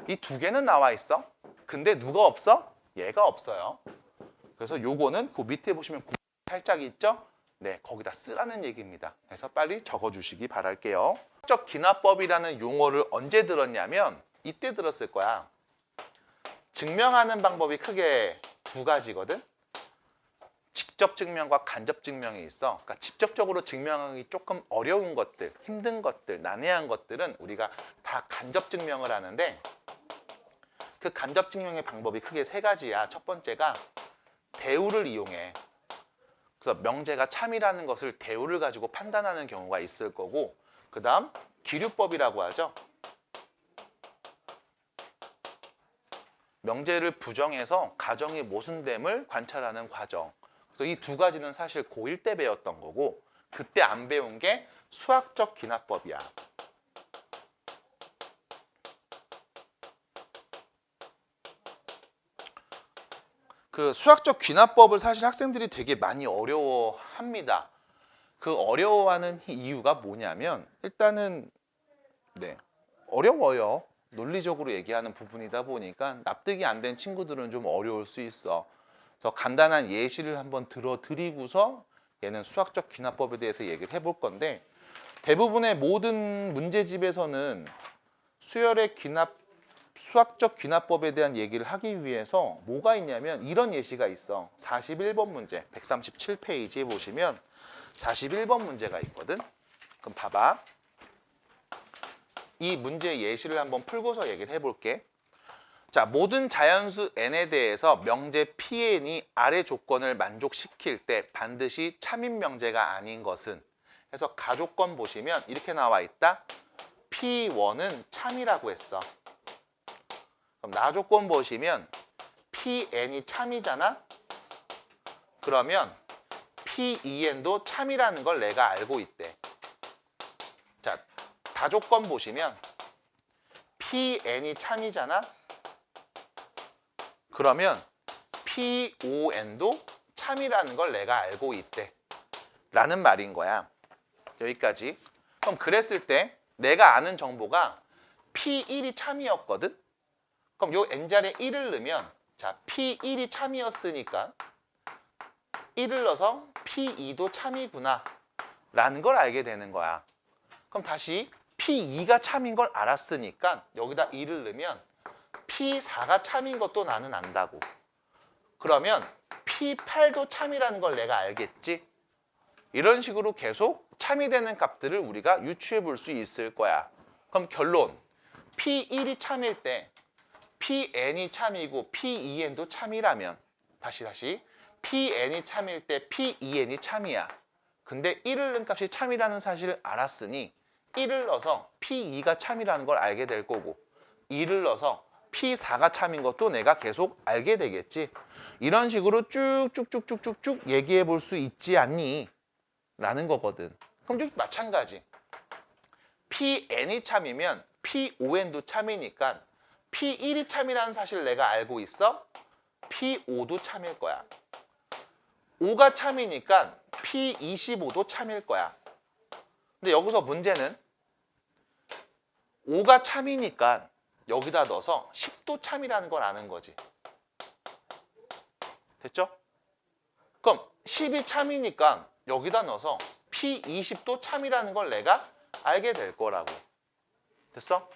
이 두 개는 나와 있어. 근데 누가 없어? 얘가 없어요. 그래서 요거는 그 밑에 보시면 살짝 있죠? 네, 거기다 쓰라는 얘기입니다. 그래서 빨리 적어주시기 바랄게요. 수학적 기납법이라는 용어를 언제 들었냐면 이때 들었을 거야. 증명하는 방법이 크게 두 가지거든. 직접 증명과 간접 증명이 있어. 그러니까 직접적으로 증명하기 조금 어려운 것들, 힘든 것들, 난해한 것들은 우리가 다 간접 증명을 하는데 그 간접 증명의 방법이 크게 세 가지야. 첫 번째가 대우를 이용해. 그래서 명제가 참이라는 것을 대우를 가지고 판단하는 경우가 있을 거고 그 다음 기류법이라고 하죠. 명제를 부정해서 가정이 모순됨을 관찰하는 과정. 이 두 가지는 사실 고1 때 배웠던 거고 그때 안 배운 게 수학적 기납법이야. 그 수학적 귀납법을 사실 학생들이 되게 많이 어려워합니다. 그 어려워하는 이유가 뭐냐면 일단은 어려워요. 논리적으로 얘기하는 부분이다 보니까 납득이 안 된 친구들은 좀 어려울 수 있어. 그래서 간단한 예시를 한번 들어드리고서 얘는 수학적 귀납법에 대해서 얘기를 해볼 건데 대부분의 모든 문제집에서는 수열의 수학적 귀납법에 대한 얘기를 하기 위해서 뭐가 있냐면 이런 예시가 있어. 41번 문제 137페이지에 보시면 41번 문제가 있거든. 그럼 봐봐. 이 문제 예시를 한번 풀고서 얘기를 해볼게. 자, 모든 자연수 n에 대해서 명제 pn이 아래 조건을 만족시킬 때 반드시 참인 명제가 아닌 것은 해서 가조건 보시면 이렇게 나와 있다. p1은 참이라고 했어. 그럼 나조건 보시면 pn이 참이잖아. 그러면 p2n도 참이라는 걸 내가 알고 있대. 자, 다조건 보시면 pn이 참이잖아. 그러면 p5n도 참이라는 걸 내가 알고 있대. 라는 말인 거야. 여기까지. 그럼 그랬을 때 내가 아는 정보가 p1이 참이었거든. 그럼 요 n자리에 1을 넣으면 자 p1이 참이었으니까 1을 넣어서 p2도 참이구나 라는 걸 알게 되는 거야. 그럼 다시 p2가 참인 걸 알았으니까 여기다 2를 넣으면 p4가 참인 것도 나는 안다고. 그러면 p8도 참이라는 걸 내가 알겠지. 이런 식으로 계속 참이 되는 값들을 우리가 유추해 볼 수 있을 거야. 그럼 결론 p1이 참일 때 pn이 참이고 p2n도 참이라면 다시 pn이 참일 때 p2n이 참이야. 근데 1을 넣은 값이 참이라는 사실을 알았으니 1을 넣어서 p2가 참이라는 걸 알게 될 거고 2를 넣어서 p4가 참인 것도 내가 계속 알게 되겠지. 이런 식으로 쭉쭉쭉쭉쭉쭉 얘기해 볼 수 있지 않니? 라는 거거든. 그럼 좀 마찬가지. pn이 참이면 p5n도 참이니까 p1이 참이라는 사실을 내가 알고 있어. p5도 참일 거야. 5가 참이니까 p25도 참일 거야. 근데 여기서 문제는 5가 참이니까 여기다 넣어서 10도 참이라는 걸 아는 거지. 됐죠? 그럼 10이 참이니까 여기다 넣어서 P20도 참이라는 걸 내가 알게 될 거라고. 됐어?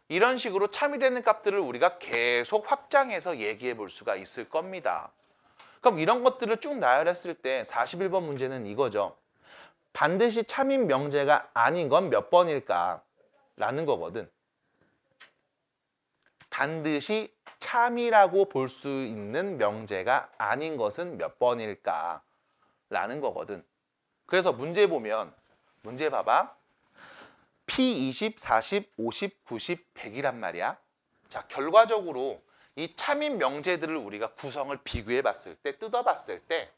이런 식으로 참이 되는 값들을 우리가 계속 확장해서 얘기해 볼 수가 있을 겁니다. 그럼 이런 것들을 쭉 나열했을 때 41번 문제는 이거죠. 반드시 참인 명제가 아닌 건 몇 번일까? 라는 거거든. 반드시 참이라고 볼 수 있는 명제가 아닌 것은 몇 번일까? 라는 거거든. 그래서 문제 보면, 문제 봐봐. P20, 40, 50, 90, 100이란 말이야. 자, 결과적으로 이 참인 명제들을 우리가 구성을 비교해 봤을 때, 뜯어 봤을 때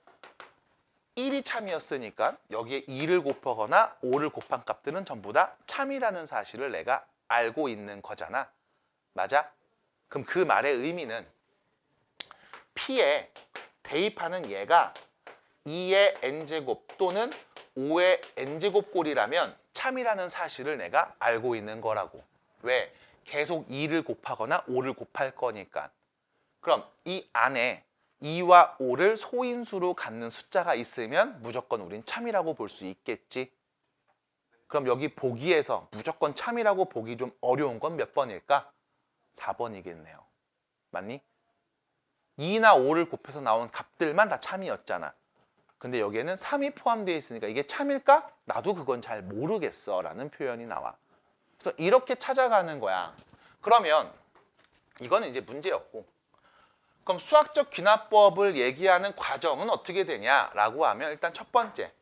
1이 참이었으니까 여기에 2를 곱하거나 5를 곱한 값들은 전부 다 참이라는 사실을 내가 알고 있는 거잖아. 맞아? 그럼 그 말의 의미는 P에 대입하는 얘가 2의 n제곱 또는 5의 n제곱꼴이라면 참이라는 사실을 내가 알고 있는 거라고. 왜? 계속 2를 곱하거나 5를 곱할 거니까. 그럼 이 안에 2와 5를 소인수로 갖는 숫자가 있으면 무조건 우린 참이라고 볼 수 있겠지. 그럼 여기 보기에서 무조건 참이라고 보기 좀 어려운 건 몇 번일까? 4번이겠네요. 맞니? 2나 5를 곱해서 나온 값들만 다 참이었잖아. 근데 여기에는 3이 포함되어 있으니까 이게 참일까? 나도 그건 잘 모르겠어 라는 표현이 나와. 그래서 이렇게 찾아가는 거야. 그러면 이거는 이제 문제였고, 그럼 수학적 귀납법을 얘기하는 과정은 어떻게 되냐라고 하면 일단 첫 번째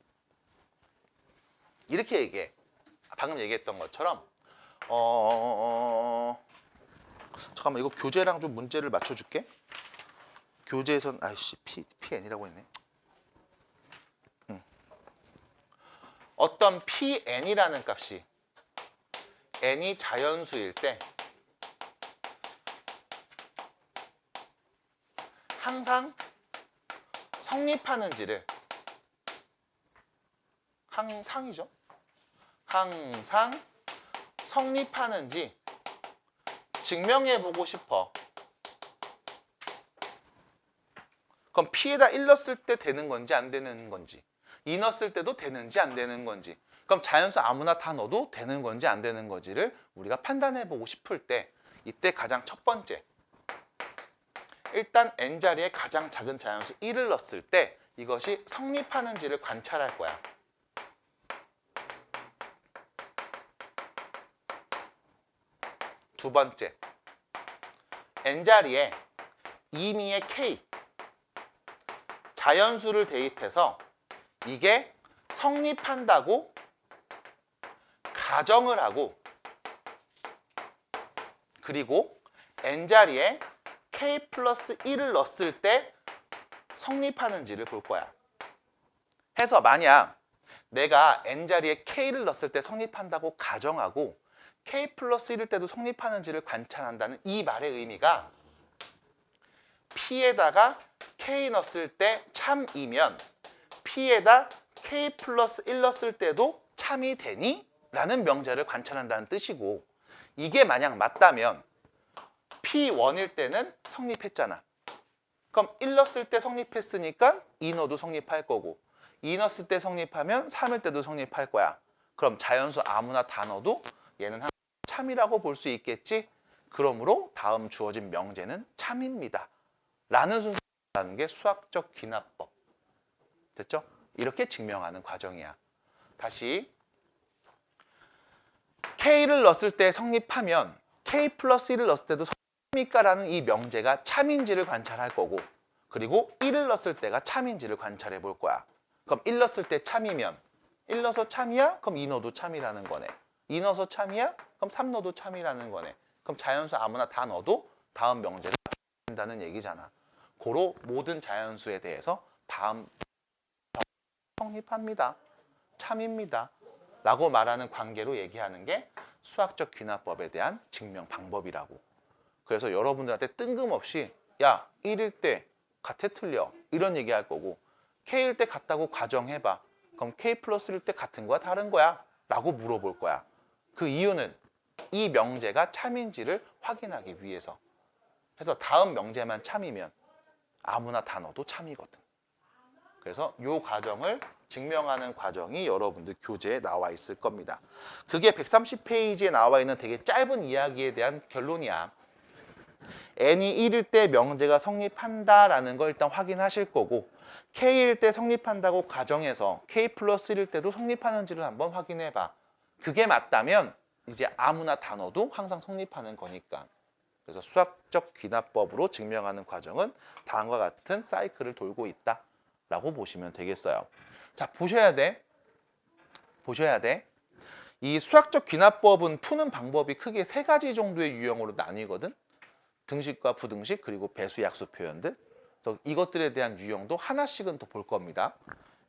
이렇게 얘기해. 방금 얘기했던 것처럼 잠깐만 이거 교재랑 좀 문제를 맞춰줄게. 교재에선 PN이라고 했네. 어떤 PN이라는 값이 n이 자연수일 때 항상 성립하는지를 항상 성립하는지 증명해보고 싶어. 그럼 P에다 1 넣었을 때 되는 건지 안 되는 건지, 2 넣었을 때도 되는지 안 되는 건지, 그럼 자연수 아무나 다 넣어도 되는 건지 안 되는 건지를 우리가 판단해보고 싶을 때 이때 가장 첫 번째, 일단 n자리에 가장 작은 자연수 1을 넣었을 때 이것이 성립하는지를 관찰할 거야. 두 번째, n자리에 임의의 k 자연수를 대입해서 이게 성립한다고 가정을 하고, 그리고 n자리에 k 플러스 1을 넣었을 때 성립하는지를 볼 거야. 해서 만약 내가 n자리에 k를 넣었을 때 성립한다고 가정하고 k 플러스 1일 때도 성립하는지를 관찰한다는 이 말의 의미가 P에다가 k 넣었을 때 참이면 P에다 k 플러스 1 넣었을 때도 참이 되니? 라는 명제를 관찰한다는 뜻이고, 이게 만약 맞다면 P1일 때는 성립했잖아. 그럼 1 넣었을 때 성립했으니까 2 넣어도 성립할 거고, 2 넣었을 때 성립하면 3일 때도 성립할 거야. 그럼 자연수 아무나 다 넣어도 얘는 참이라고 볼 수 있겠지? 그러므로 다음 주어진 명제는 참입니다. 라는 순서라는 게 수학적 귀납법. 됐죠? 이렇게 증명하는 과정이야. 다시 K를 넣었을 때 성립하면 K 플러스 1을 넣었을 때도 참입니까? 라는 이 명제가 참인지를 관찰할 거고, 그리고 1을 넣었을 때가 참인지를 관찰해 볼 거야. 그럼 1 넣었을 때 참이면 1 넣어서 참이야? 그럼 2 넣어도 참이라는 거네. 2 넣어서 참이야? 그럼 3 넣어도 참이라는 거네. 그럼 자연수 아무나 다 넣어도 다음 명제를 한다는 얘기잖아. 고로 모든 자연수에 대해서 다음 성립합니다. 참입니다. 라고 말하는 관계로 얘기하는 게 수학적 귀납법에 대한 증명 방법이라고. 그래서 여러분들한테 뜬금없이 야, 1일 때 같아 틀려 이런 얘기할 거고, K일 때 같다고 가정해봐. 그럼 K 플러스 1일 때 같은 거야 다른 거야? 라고 물어볼 거야. 그 이유는 이 명제가 참인지를 확인하기 위해서. 그래서 다음 명제만 참이면 아무나 다 넣어도 참이거든. 그래서 이 과정을 증명하는 과정이 여러분들 교재에 나와 있을 겁니다. 그게 130페이지에 나와 있는 되게 짧은 이야기에 대한 결론이야. n이 1일 때 명제가 성립한다라는 걸 일단 확인하실 거고 k일 때 성립한다고 가정해서 k 플러스 1일 때도 성립하는지를 한번 확인해 봐. 그게 맞다면 이제 아무나 단어도 항상 성립하는 거니까. 그래서 수학적 귀납법으로 증명하는 과정은 다음과 같은 사이클을 돌고 있다라고 보시면 되겠어요. 자, 보셔야 돼. 이 수학적 귀납법은 푸는 방법이 크게 3가지 정도의 유형으로 나뉘거든. 등식과 부등식 그리고 배수 약수 표현들. 그래서 이것들에 대한 유형도 하나씩은 더 볼 겁니다.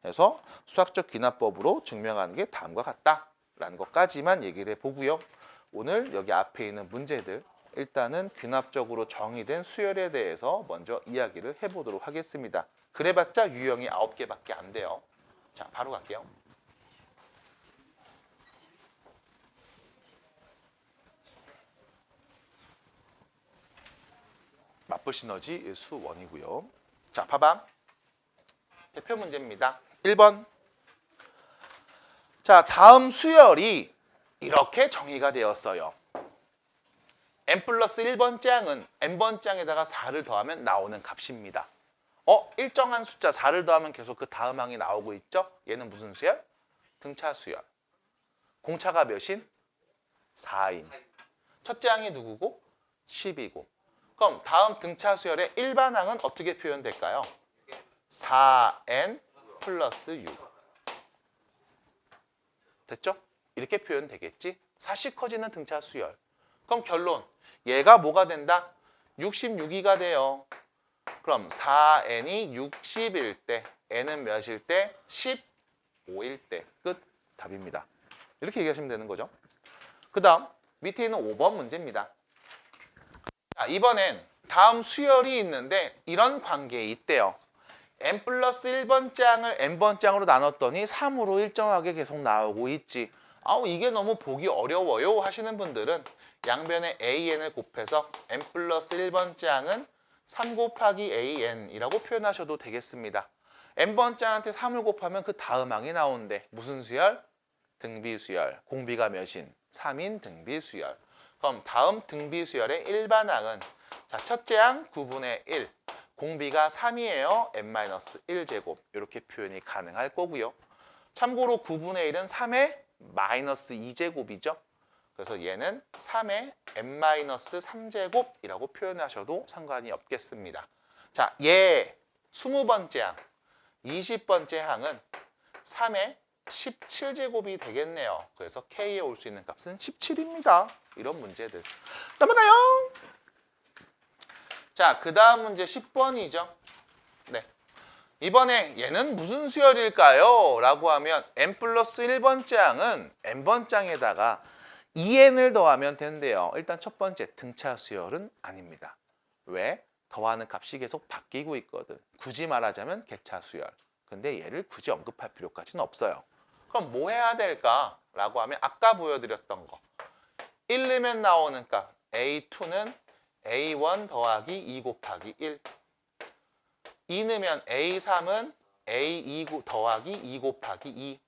그래서 수학적 귀납법으로 증명하는 게 다음과 같다라는 것까지만 얘기를 해보고요. 오늘 여기 앞에 있는 문제들 일단은 귀납적으로 정의된 수열에 대해서 먼저 이야기를 해보도록 하겠습니다. 그래봤자 유형이 9개밖에 안 돼요. 자, 바로 갈게요. 맞불 시너지 수원이고요. 자, 봐봐. 대표 문제입니다. 1번. 자, 다음 수열이 이렇게 정의가 되었어요. n 플러스 1번 짱은 n번 짱에다가 4를 더하면 나오는 값입니다. 일정한 숫자 4를 더하면 계속 그 다음 항이 나오고 있죠? 얘는 무슨 수열? 등차 수열. 공차가 몇인? 4인. 첫째 항이 누구고? 10이고. 그럼 다음 등차 수열의 일반항은 어떻게 표현될까요? 4n 플러스 6. 됐죠? 이렇게 표현되겠지? 4씩 커지는 등차 수열. 그럼 결론. 얘가 뭐가 된다? 66이가 돼요. 그럼 4n이 60일 때, n은 몇일 때? 15일 때. 끝. 답입니다. 이렇게 얘기하시면 되는 거죠. 그 다음 밑에 있는 5번 문제입니다. 자, 이번엔 다음 수열이 있는데 이런 관계에 있대요. n 플러스 1번 짱을 n번 짱으로 나눴더니 3으로 일정하게 계속 나오고 있지. 이게 너무 보기 어려워요 하시는 분들은 양변에 an을 곱해서 n 플러스 1번 짱은 3 곱하기 an이라고 표현하셔도 되겠습니다. n번 짱한테 3을 곱하면 그 다음 항이 나오는데 무슨 수열? 등비수열. 공비가 몇인? 3인 등비수열. 그럼 다음 등비수열의 일반항은 자, 첫째 항 9분의 1. 공비가 3이에요. n-1제곱. 이렇게 표현이 가능할 거고요. 참고로 9분의 1은 3의 마이너스 2제곱이죠. 그래서 얘는 3의 n-3제곱이라고 표현하셔도 상관이 없겠습니다. 자, 얘 20번째 항, 20번째 항은 3의 17제곱이 되겠네요. 그래서 K에 올 수 있는 값은 17입니다. 이런 문제들. 넘어가요. 자, 그 다음 문제 10번이죠. 네. 이번에 얘는 무슨 수열일까요? 라고 하면 n 플러스 1번째 항은 n번 짱에다가 2n을 더하면 된대요. 일단 첫 번째 등차 수열은 아닙니다. 왜? 더하는 값이 계속 바뀌고 있거든. 굳이 말하자면 개차 수열. 근데 얘를 굳이 언급할 필요까지는 없어요. 그럼 뭐 해야 될까? 라고 하면 아까 보여드렸던 거. 1 넣으면 나오는 값 A2는 A1 더하기 2 곱하기 1. 2 넣으면 A3은 A2 더하기 2 곱하기 2.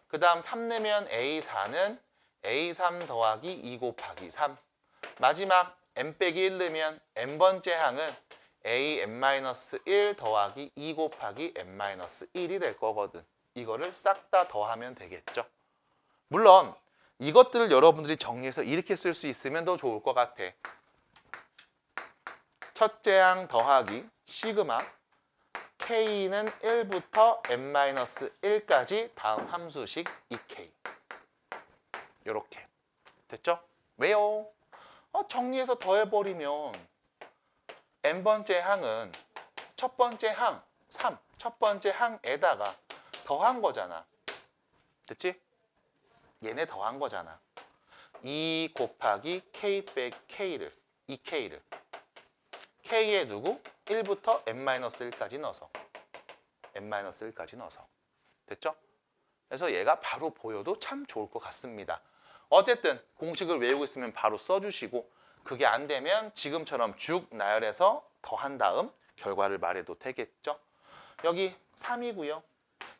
그 다음 3 넣으면 A4는 A3 더하기 2 곱하기 3. 마지막 n 빼기 1 넣으면 n번째 항은 an-1 더하기 2 곱하기 n-1이 될 거거든. 이거를 싹 다 더하면 되겠죠. 물론 이것들을 여러분들이 정리해서 이렇게 쓸 수 있으면 더 좋을 것 같아. 첫째 항 더하기 시그마 k는 1부터 n-1까지 다음 함수식 2k. 이렇게 됐죠? 왜요? 정리해서 더해버리면 n번째 항은 첫 번째 항 3, 첫 번째 항에다가 더한 거잖아. 됐지? 얘네 더한 거잖아. 2 곱하기 k 빼기 k를 2k를 k에 두고 1부터 n-1까지 넣어서 n-1까지 넣어서 됐죠? 그래서 얘가 바로 보여도 참 좋을 것 같습니다. 어쨌든 공식을 외우고 있으면 바로 써주시고 그게 안 되면 지금처럼 쭉 나열해서 더한 다음 결과를 말해도 되겠죠? 여기 3이고요.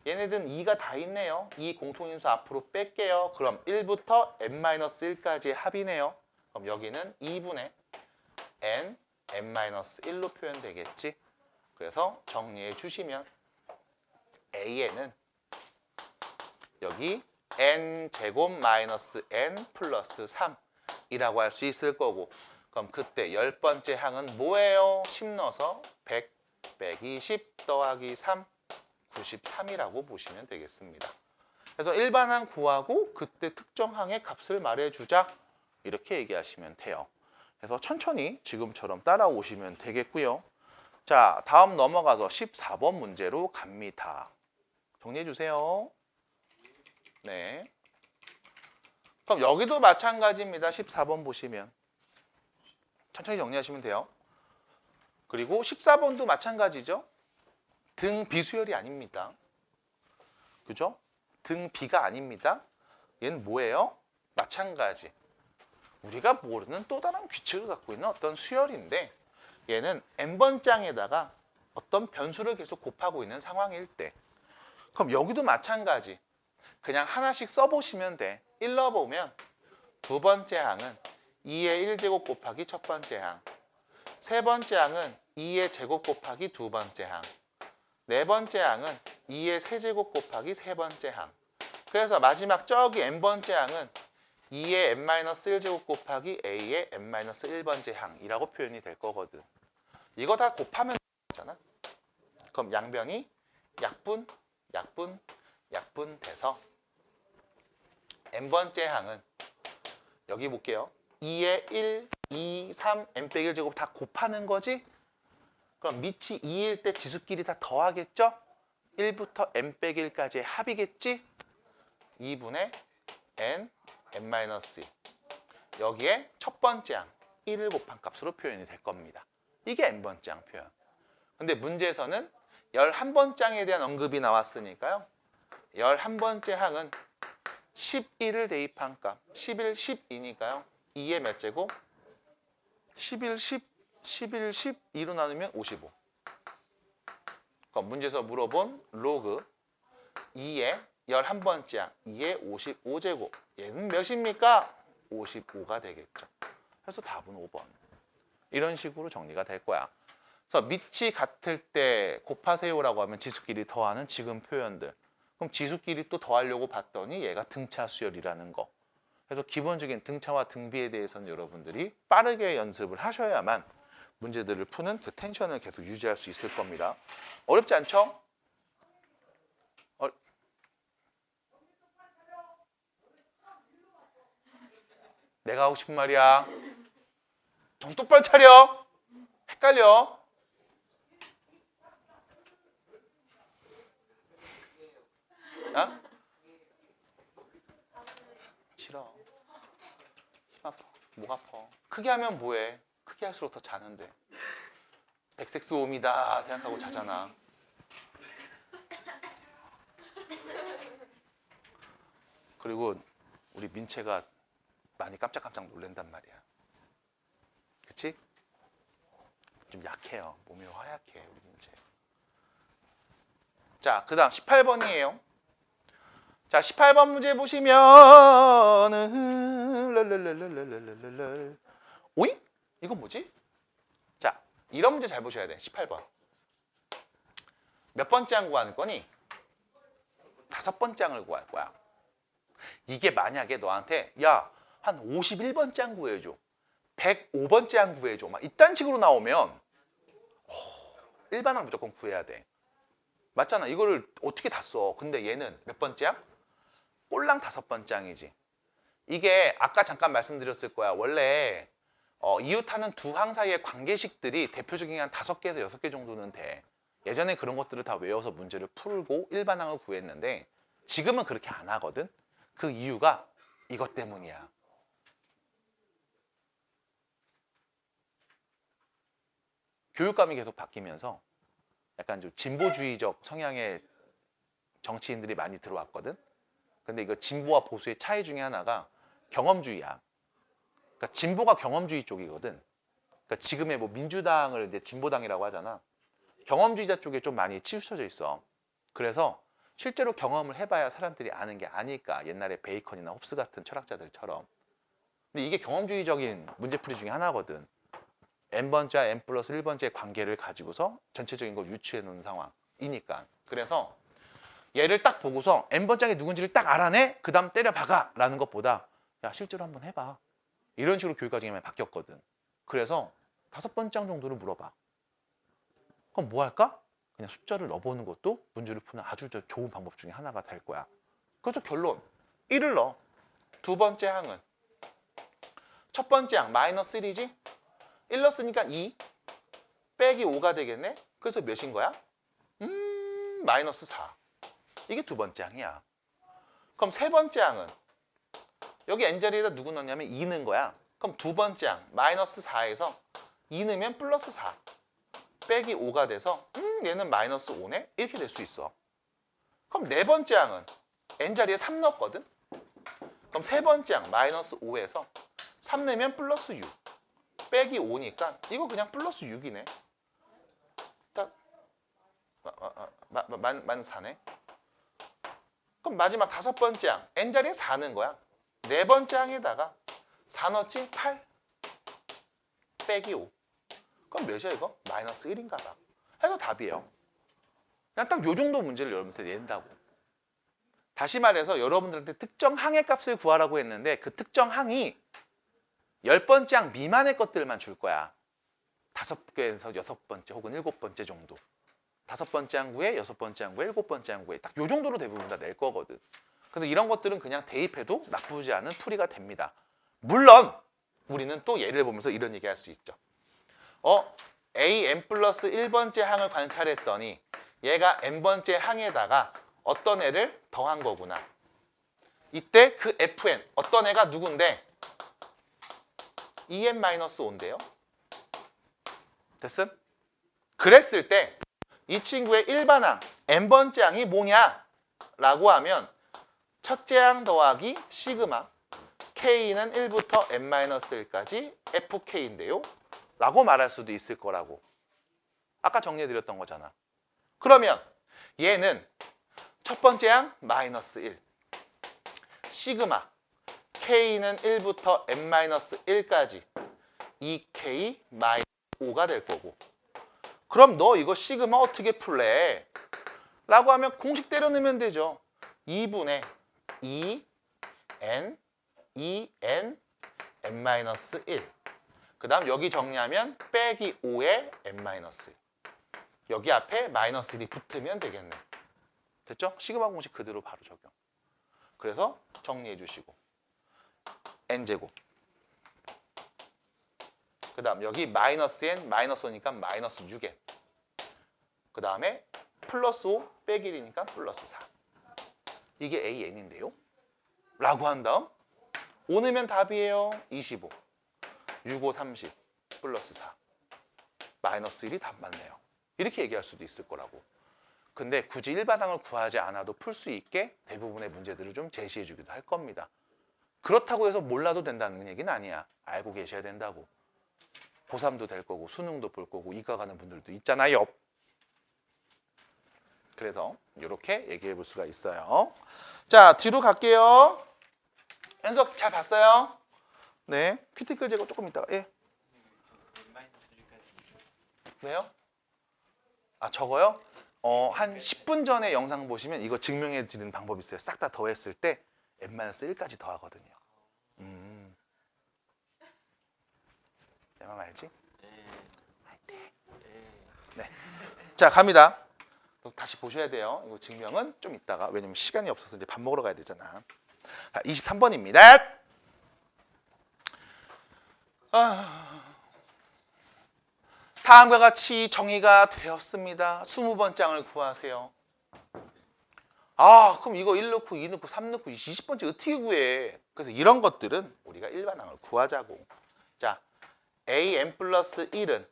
얘네들은 2가 다 있네요. 2 공통인수 앞으로 뺄게요. 그럼 1부터 n-1까지의 합이네요. 그럼 여기는 2분의 n, n-1로 표현되겠지. 그래서 정리해 주시면 A에는 여기 n제곱 마이너스 n 플러스 3이라고 할 수 있을 거고, 그럼 그때 10번째 항은 뭐예요? 10 넣어서 100, 120 더하기 3, 93이라고 보시면 되겠습니다. 그래서 일반항 구하고 그때 특정항의 값을 말해주자, 이렇게 얘기하시면 돼요. 그래서 천천히 지금처럼 따라오시면 되겠고요. 자, 다음 넘어가서 14번 문제로 갑니다. 정리해 주세요. 네. 그럼 여기도 마찬가지입니다. 14번 보시면 천천히 정리하시면 돼요. 그리고 14번도 마찬가지죠. 등 비수열이 아닙니다. 그죠? 등 비가 아닙니다. 얘는 뭐예요? 마찬가지. 우리가 모르는 또 다른 규칙을 갖고 있는 어떤 수열인데, 얘는 n번장에다가 어떤 변수를 계속 곱하고 있는 상황일 때, 그럼 여기도 마찬가지. 그냥 하나씩 써보시면 돼. 1 넣어보면 두 번째 항은 2의 1제곱 곱하기 첫 번째 항, 세 번째 항은 2의 제곱 곱하기 두 번째 항, 네 번째 항은 2의 세제곱 곱하기 세 번째 항. 그래서 마지막 저기 n번째 항은 2의 n-1제곱 곱하기 a의 n-1번째 항이라고 표현이 될 거거든. 이거 다 곱하면 되잖아. 그럼 양변이 약분, 약분, 약분 돼서 n번째 항은 여기 볼게요. 2의 1, 2, 3, n-1제곱 다 곱하는 거지? 그럼 밑이 2일 때 지수끼리 다 더하겠죠? 1부터 n-1까지의 합이겠지? 2분의 n, n-1. 여기에 첫 번째 항 1을 곱한 값으로 표현이 될 겁니다. 이게 n번째 항 표현. 근데 문제에서는 11번장에 대한 언급이 나왔으니까요. 11번째 항은 11을 대입한 값, 11, 12니까요. 2의 몇 제곱? 11, 10, 11, 12로 나누면 55. 그럼 문제에서 물어본 로그 2의 11번째 항, 2의 55제곱. 얘는 몇입니까? 55가 되겠죠. 그래서 답은 5번. 이런 식으로 정리가 될 거야. 그래서 밑이 같을 때 곱하세요라고 하면 지수끼리 더하는 지금 표현들. 그럼 지수끼리 또 더하려고 봤더니 얘가 등차 수열이라는 거. 그래서 기본적인 등차와 등비에 대해서는 여러분들이 빠르게 연습을 하셔야만 문제들을 푸는 그 텐션을 계속 유지할 수 있을 겁니다. 어렵지 않죠? 내가 하고 싶은 말이야. 정신 똑바로 차려. 헷갈려. 어? 싫어. 힘 아파. 목 아파. 크게 하면 뭐해? 크게 할수록 더 자는데. 백색 소음이다 생각하고 자잖아. 그리고 우리 민채가 많이 깜짝깜짝 놀란단 말이야. 그치? 좀 약해요. 몸이 허약해 우리 민채. 자, 그 다음 18번이에요. 자, 18번 문제 보시면은 오잉? 이건 뭐지? 자, 이런 문제 잘 보셔야 돼. 18번. 몇 번째 항 구하는 거니? 5번째 항을 구할 거야. 이게 만약에 너한테 야, 한 51번째 항 구해줘. 105번째 항 구해줘. 막 이딴 식으로 나오면 일반항 무조건 구해야 돼. 맞잖아. 이거를 어떻게 다 써? 근데 얘는 몇 번째 항? 꼴랑 5번째 항이지. 이게 아까 잠깐 말씀드렸을 거야. 원래 이웃하는 두 항 사이의 관계식들이 대표적인 한 5개에서 6개 정도는 돼. 예전에 그런 것들을 다 외워서 문제를 풀고 일반항을 구했는데 지금은 그렇게 안 하거든. 그 이유가 이것 때문이야. 교육감이 계속 바뀌면서 약간 좀 진보주의적 성향의 정치인들이 많이 들어왔거든. 근데 이거 진보와 보수의 차이 중에 하나가 경험주의야. 그러니까 진보가 경험주의 쪽이거든. 그러니까 지금의 뭐 민주당을 이제 진보당이라고 하잖아. 경험주의자 쪽에 좀 많이 치우쳐져 있어. 그래서 실제로 경험을 해봐야 사람들이 아는 게 아닐까. 옛날에 베이컨이나 홉스 같은 철학자들처럼. 근데 이게 경험주의적인 문제풀이 중에 하나거든. n번째와 n 플러스 1번째의 관계를 가지고서 전체적인 걸 유추해 놓은 상황이니까. 그래서 얘를 딱 보고서 n번째가 누군지를 딱 알아내? 그 다음 때려박아 라는 것보다 야 실제로 한번 해봐. 이런 식으로 교육 과정이 많이 바뀌었거든. 그래서 5번째 정도를 물어봐. 그럼 뭐 할까? 그냥 숫자를 넣어보는 것도 문제를 푸는 아주 좋은 방법 중에 하나가 될 거야. 그래서 결론 1을 넣어. 두 번째 항은 첫 번째 항 마이너스 1이지? 1 넣었으니까 2 빼기 5가 되겠네? 그래서 몇인 거야? 마이너스 4. 이게 두 번째 항이야. 그럼 세 번째 항은 여기 n자리에다 누구 넣냐면 2 넣은 거야. 그럼 두 번째 항 마이너스 4에서 2 넣으면 플러스 4 빼기 5가 돼서 얘는 마이너스 5네? 이렇게 될 수 있어. 그럼 네 번째 항은 n자리에 3 넣었거든? 그럼 세 번째 항 마이너스 5에서 3 내면 플러스 6 빼기 5니까 이거 그냥 플러스 6이네. 딱 마이너스 4네. 그럼 마지막 5번째 항 n자리에 4 넣은 거야. 네 번째 항에다가 4 넣었지? 8 빼기 5. 그럼 몇이야 이거? 마이너스 1인가 봐. 해서 답이에요. 그냥 딱 요 정도 문제를 여러분한테 낸다고. 다시 말해서 여러분들한테 특정 항의 값을 구하라고 했는데 그 특정 항이 10번째 항 미만의 것들만 줄 거야. 5개에서 6번째 혹은 7번째 정도. 5번째 항구에 6번째 항구에 7번째 항구에 딱 요 정도로 대부분 다 낼 거거든. 그래서 이런 것들은 그냥 대입해도 나쁘지 않은 풀이가 됩니다. 물론 우리는 또 예를 보면서 이런 얘기 할 수 있죠. a n 플러스 1번째 항을 관찰했더니 얘가 n번째 항에다가 어떤 애를 더한 거구나. 이때 그 fn 어떤 애가 누군데 2n-5인데요. 됐음? 그랬을 때 이 친구의 일반항 n번째 항이 뭐냐? 라고 하면 첫째 항 더하기 시그마 k는 1부터 n-1까지 fk인데요. 라고 말할 수도 있을 거라고. 아까 정리해드렸던 거잖아. 그러면 얘는 첫 번째 항 마이너스 1 시그마 k는 1부터 n-1까지 2k 마이너스 5가 될 거고. 그럼 너 이거 시그마 어떻게 풀래? 라고 하면 공식 때려 넣으면 되죠. 2분의 2n n-1 그 다음 여기 정리하면 빼기 5의 n-1 여기 앞에 마이너스 1이 붙으면 되겠네. 됐죠? 시그마 공식 그대로 바로 적용. 그래서 정리해 주시고 n제곱 그 다음 여기 마이너스 n 마이너스 5니까 마이너스 6n 그 다음에 플러스 5 빼기 1이니까 플러스 4 이게 an인데요. 라고 한 다음 5 넣으면 답이에요. 25 6, 5, 30 플러스 4 마이너스 1이 답 맞네요. 이렇게 얘기할 수도 있을 거라고. 근데 굳이 일반항을 구하지 않아도 풀 수 있게 대부분의 문제들을 좀 제시해 주기도 할 겁니다. 그렇다고 해서 몰라도 된다는 얘기는 아니야. 알고 계셔야 된다고. 고3도 될 거고 수능도 볼 거고 이과 가는 분들도 있잖아요. 그래서 이렇게 얘기해 볼 수가 있어요. 자, 뒤로 갈게요. 연속 잘 봤어요? 네. 큐티클 제거 조금 있다가. 예. 왜요? 아, 저거요? 한 10분 전에 영상 보시면 이거 증명해 드리는 방법이 있어요. 싹 다 더했을 때 n-1까지 더하거든요. 내 맘 알지? 네. 자, 갑니다. 또 다시 보셔야 돼요. 이거 증명은 좀 이따가. 왜냐면 시간이 없어서 이제 밥 먹으러 가야 되잖아. 자, 23번입니다. 다음과 같이 정의가 되었습니다. 20번장을 구하세요. 그럼 이거 1 넣고 2 넣고 3 넣고 20번째 어떻게 구해? 그래서 이런 것들은 우리가 일반항을 구하자고. 자, an 플러스 1은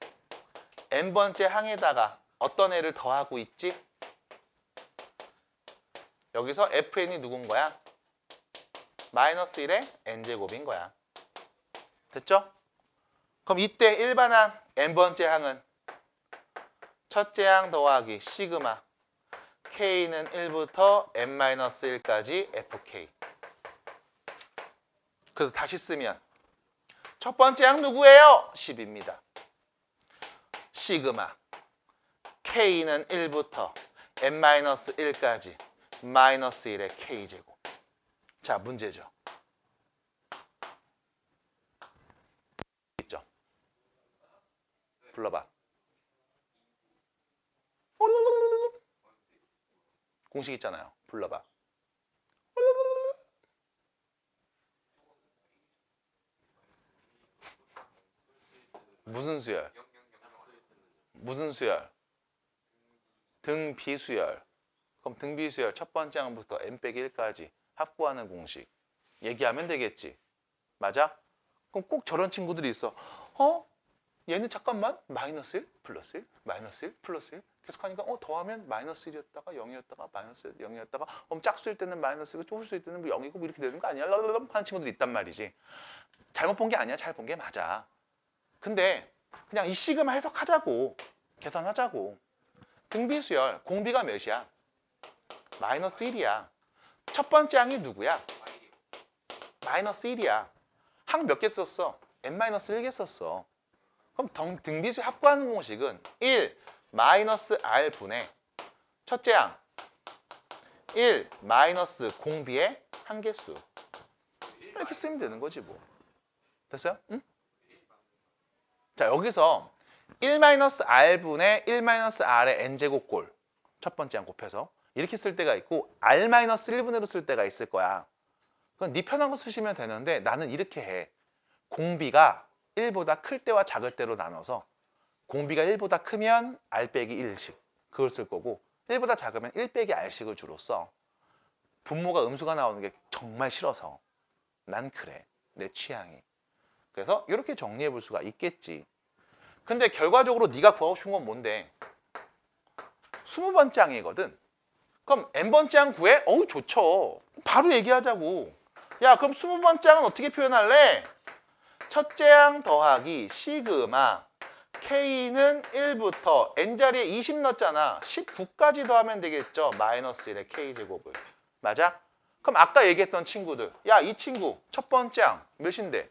n번째 항에다가 어떤 애를 더하고 있지? 여기서 fn이 누군 거야? 마이너스 1의 n제곱인 거야. 됐죠? 그럼 이때 일반항 n번째 항은 첫째 항 더하기 시그마 K는 1부터 n-1까지 fk. 그래서 다시 쓰면 첫 번째 항 누구예요? 10입니다. 시그마 K는 1부터 n-1까지 마이너스 1의 K제곱. 자, 문제죠. 있죠? 불러봐. 공식 있잖아요. 불러봐. 무슨 수열? 무슨 수열? 등비수열. 그럼 등비수열 첫 번째 항부터 n-1까지 합구하는 공식 얘기하면 되겠지. 맞아? 그럼 꼭 저런 친구들이 있어. 얘는 잠깐만 마이너스 1, 플러스 1, 마이너스 1, 플러스 1 계속 하니까 더하면 마이너스 1이었다가 0이었다가 마이너스 0이었다가 짝수일 때는 마이너스고 홀수일 때는 0이고 이렇게 되는 거 아니야? 랄랄랄 하는 친구들이 있단 말이지. 잘못 본 게 아니야. 잘 본 게 맞아. 근데 그냥 이 시그마 해석하자고. 계산하자고. 등비수열 공비가 몇이야? 마이너스 1이야. 첫 번째 항이 누구야? 마이너스 1이야. 항 몇 개 썼어? n-1개 썼어. 그럼 등비수 합구하는 공식은 1 마이너스 r 분의 첫째 항 1 마이너스 공비의 한개수. 이렇게 쓰면 되는 거지 뭐. 됐어요? 응? 자, 여기서 1 마이너스 r 분의 1 마이너스 r의 n제곱 꼴 첫 번째 항 곱해서 이렇게 쓸 때가 있고 r 마이너스 1분의로 쓸 때가 있을 거야. 그건 네 편한 거 쓰시면 되는데 나는 이렇게 해. 공비가 1보다 클 때와 작을 때로 나눠서 공비가 1보다 크면 r 빼기 1씩 그걸 쓸 거고 1보다 작으면 1 빼기 r씩을 주로 써. 분모가 음수가 나오는 게 정말 싫어서 난 그래. 내 취향이. 그래서 이렇게 정리해 볼 수가 있겠지. 근데 결과적으로 네가 구하고 싶은 건 뭔데? 20번째 항이거든. 그럼 n번째 항 구해? 어우 좋죠. 바로 얘기하자고. 야 그럼 20번째 항은 어떻게 표현할래? 첫째 항 더하기 시그마 K는 1부터 n자리에 20 넣었잖아. 19까지 더하면 되겠죠. 마이너스 1의 K제곱을. 맞아? 그럼 아까 얘기했던 친구들. 야 이 친구 첫 번째 항 몇인데?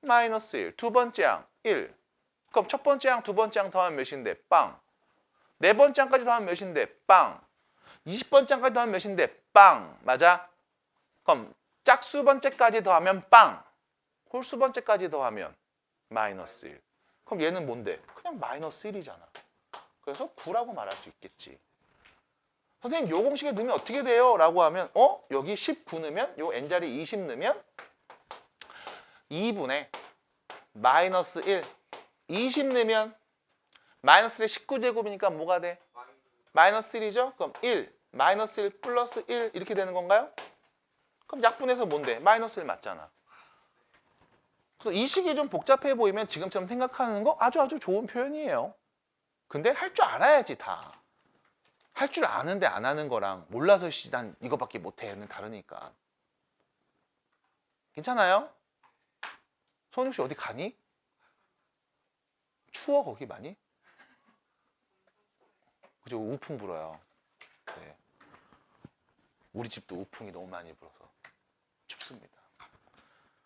마이너스 1. 두 번째 항 1. 그럼 첫 번째 항, 두 번째 항 더하면 몇인데? 빵. 네 번째 항까지 더하면 몇인데? 빵. 20번째 항까지 더하면 몇인데? 빵. 맞아? 그럼 짝수 번째까지 더하면 빵. 홀수 번째까지 더하면 마이너스 1. 그럼 얘는 뭔데? 그냥 마이너스 1이잖아. 그래서 9라고 말할 수 있겠지. 선생님 요 공식에 넣으면 어떻게 돼요? 라고 하면 여기 19 넣으면 요 n자리 20 넣으면 2분의 마이너스 1 20 넣으면 마이너스 1의 19제곱이니까 뭐가 돼? 마이너스 1이죠? 그럼 1 마이너스 1 플러스 1 이렇게 되는 건가요? 그럼 약분해서 뭔데? 마이너스 1 맞잖아. 그래서 이 식이 좀 복잡해 보이면 지금처럼 생각하는 거 아주 좋은 표현이에요. 근데 할 줄 알아야지 다. 할 줄 아는데 안 하는 거랑 몰라서 난 이거밖에 못해는 다르니까. 괜찮아요? 손욱 씨 어디 가니? 추워 거기 많이? 그죠? 우풍 불어요. 네. 우리 집도 우풍이 너무 많이 불어서 춥습니다.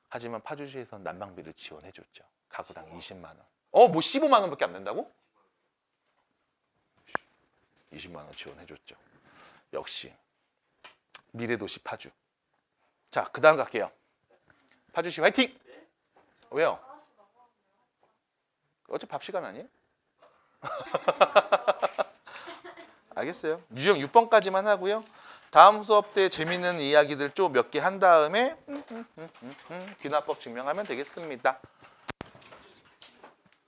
하지만 파주시에서는 난방비를 지원해줬죠. 가구당 20만 원. 뭐 15만 원밖에 안 낸다고? 20만 원 지원해줬죠. 역시 미래도시 파주. 자, 그 다음 갈게요. 파주시 화이팅! 왜요? 어차피 밥 시간 아니에요? 알겠어요. 유형 6번까지만 하고요. 다음 수업 때 재미있는 이야기들 좀 몇 개 한 다음에 귀납법 증명하면 되겠습니다.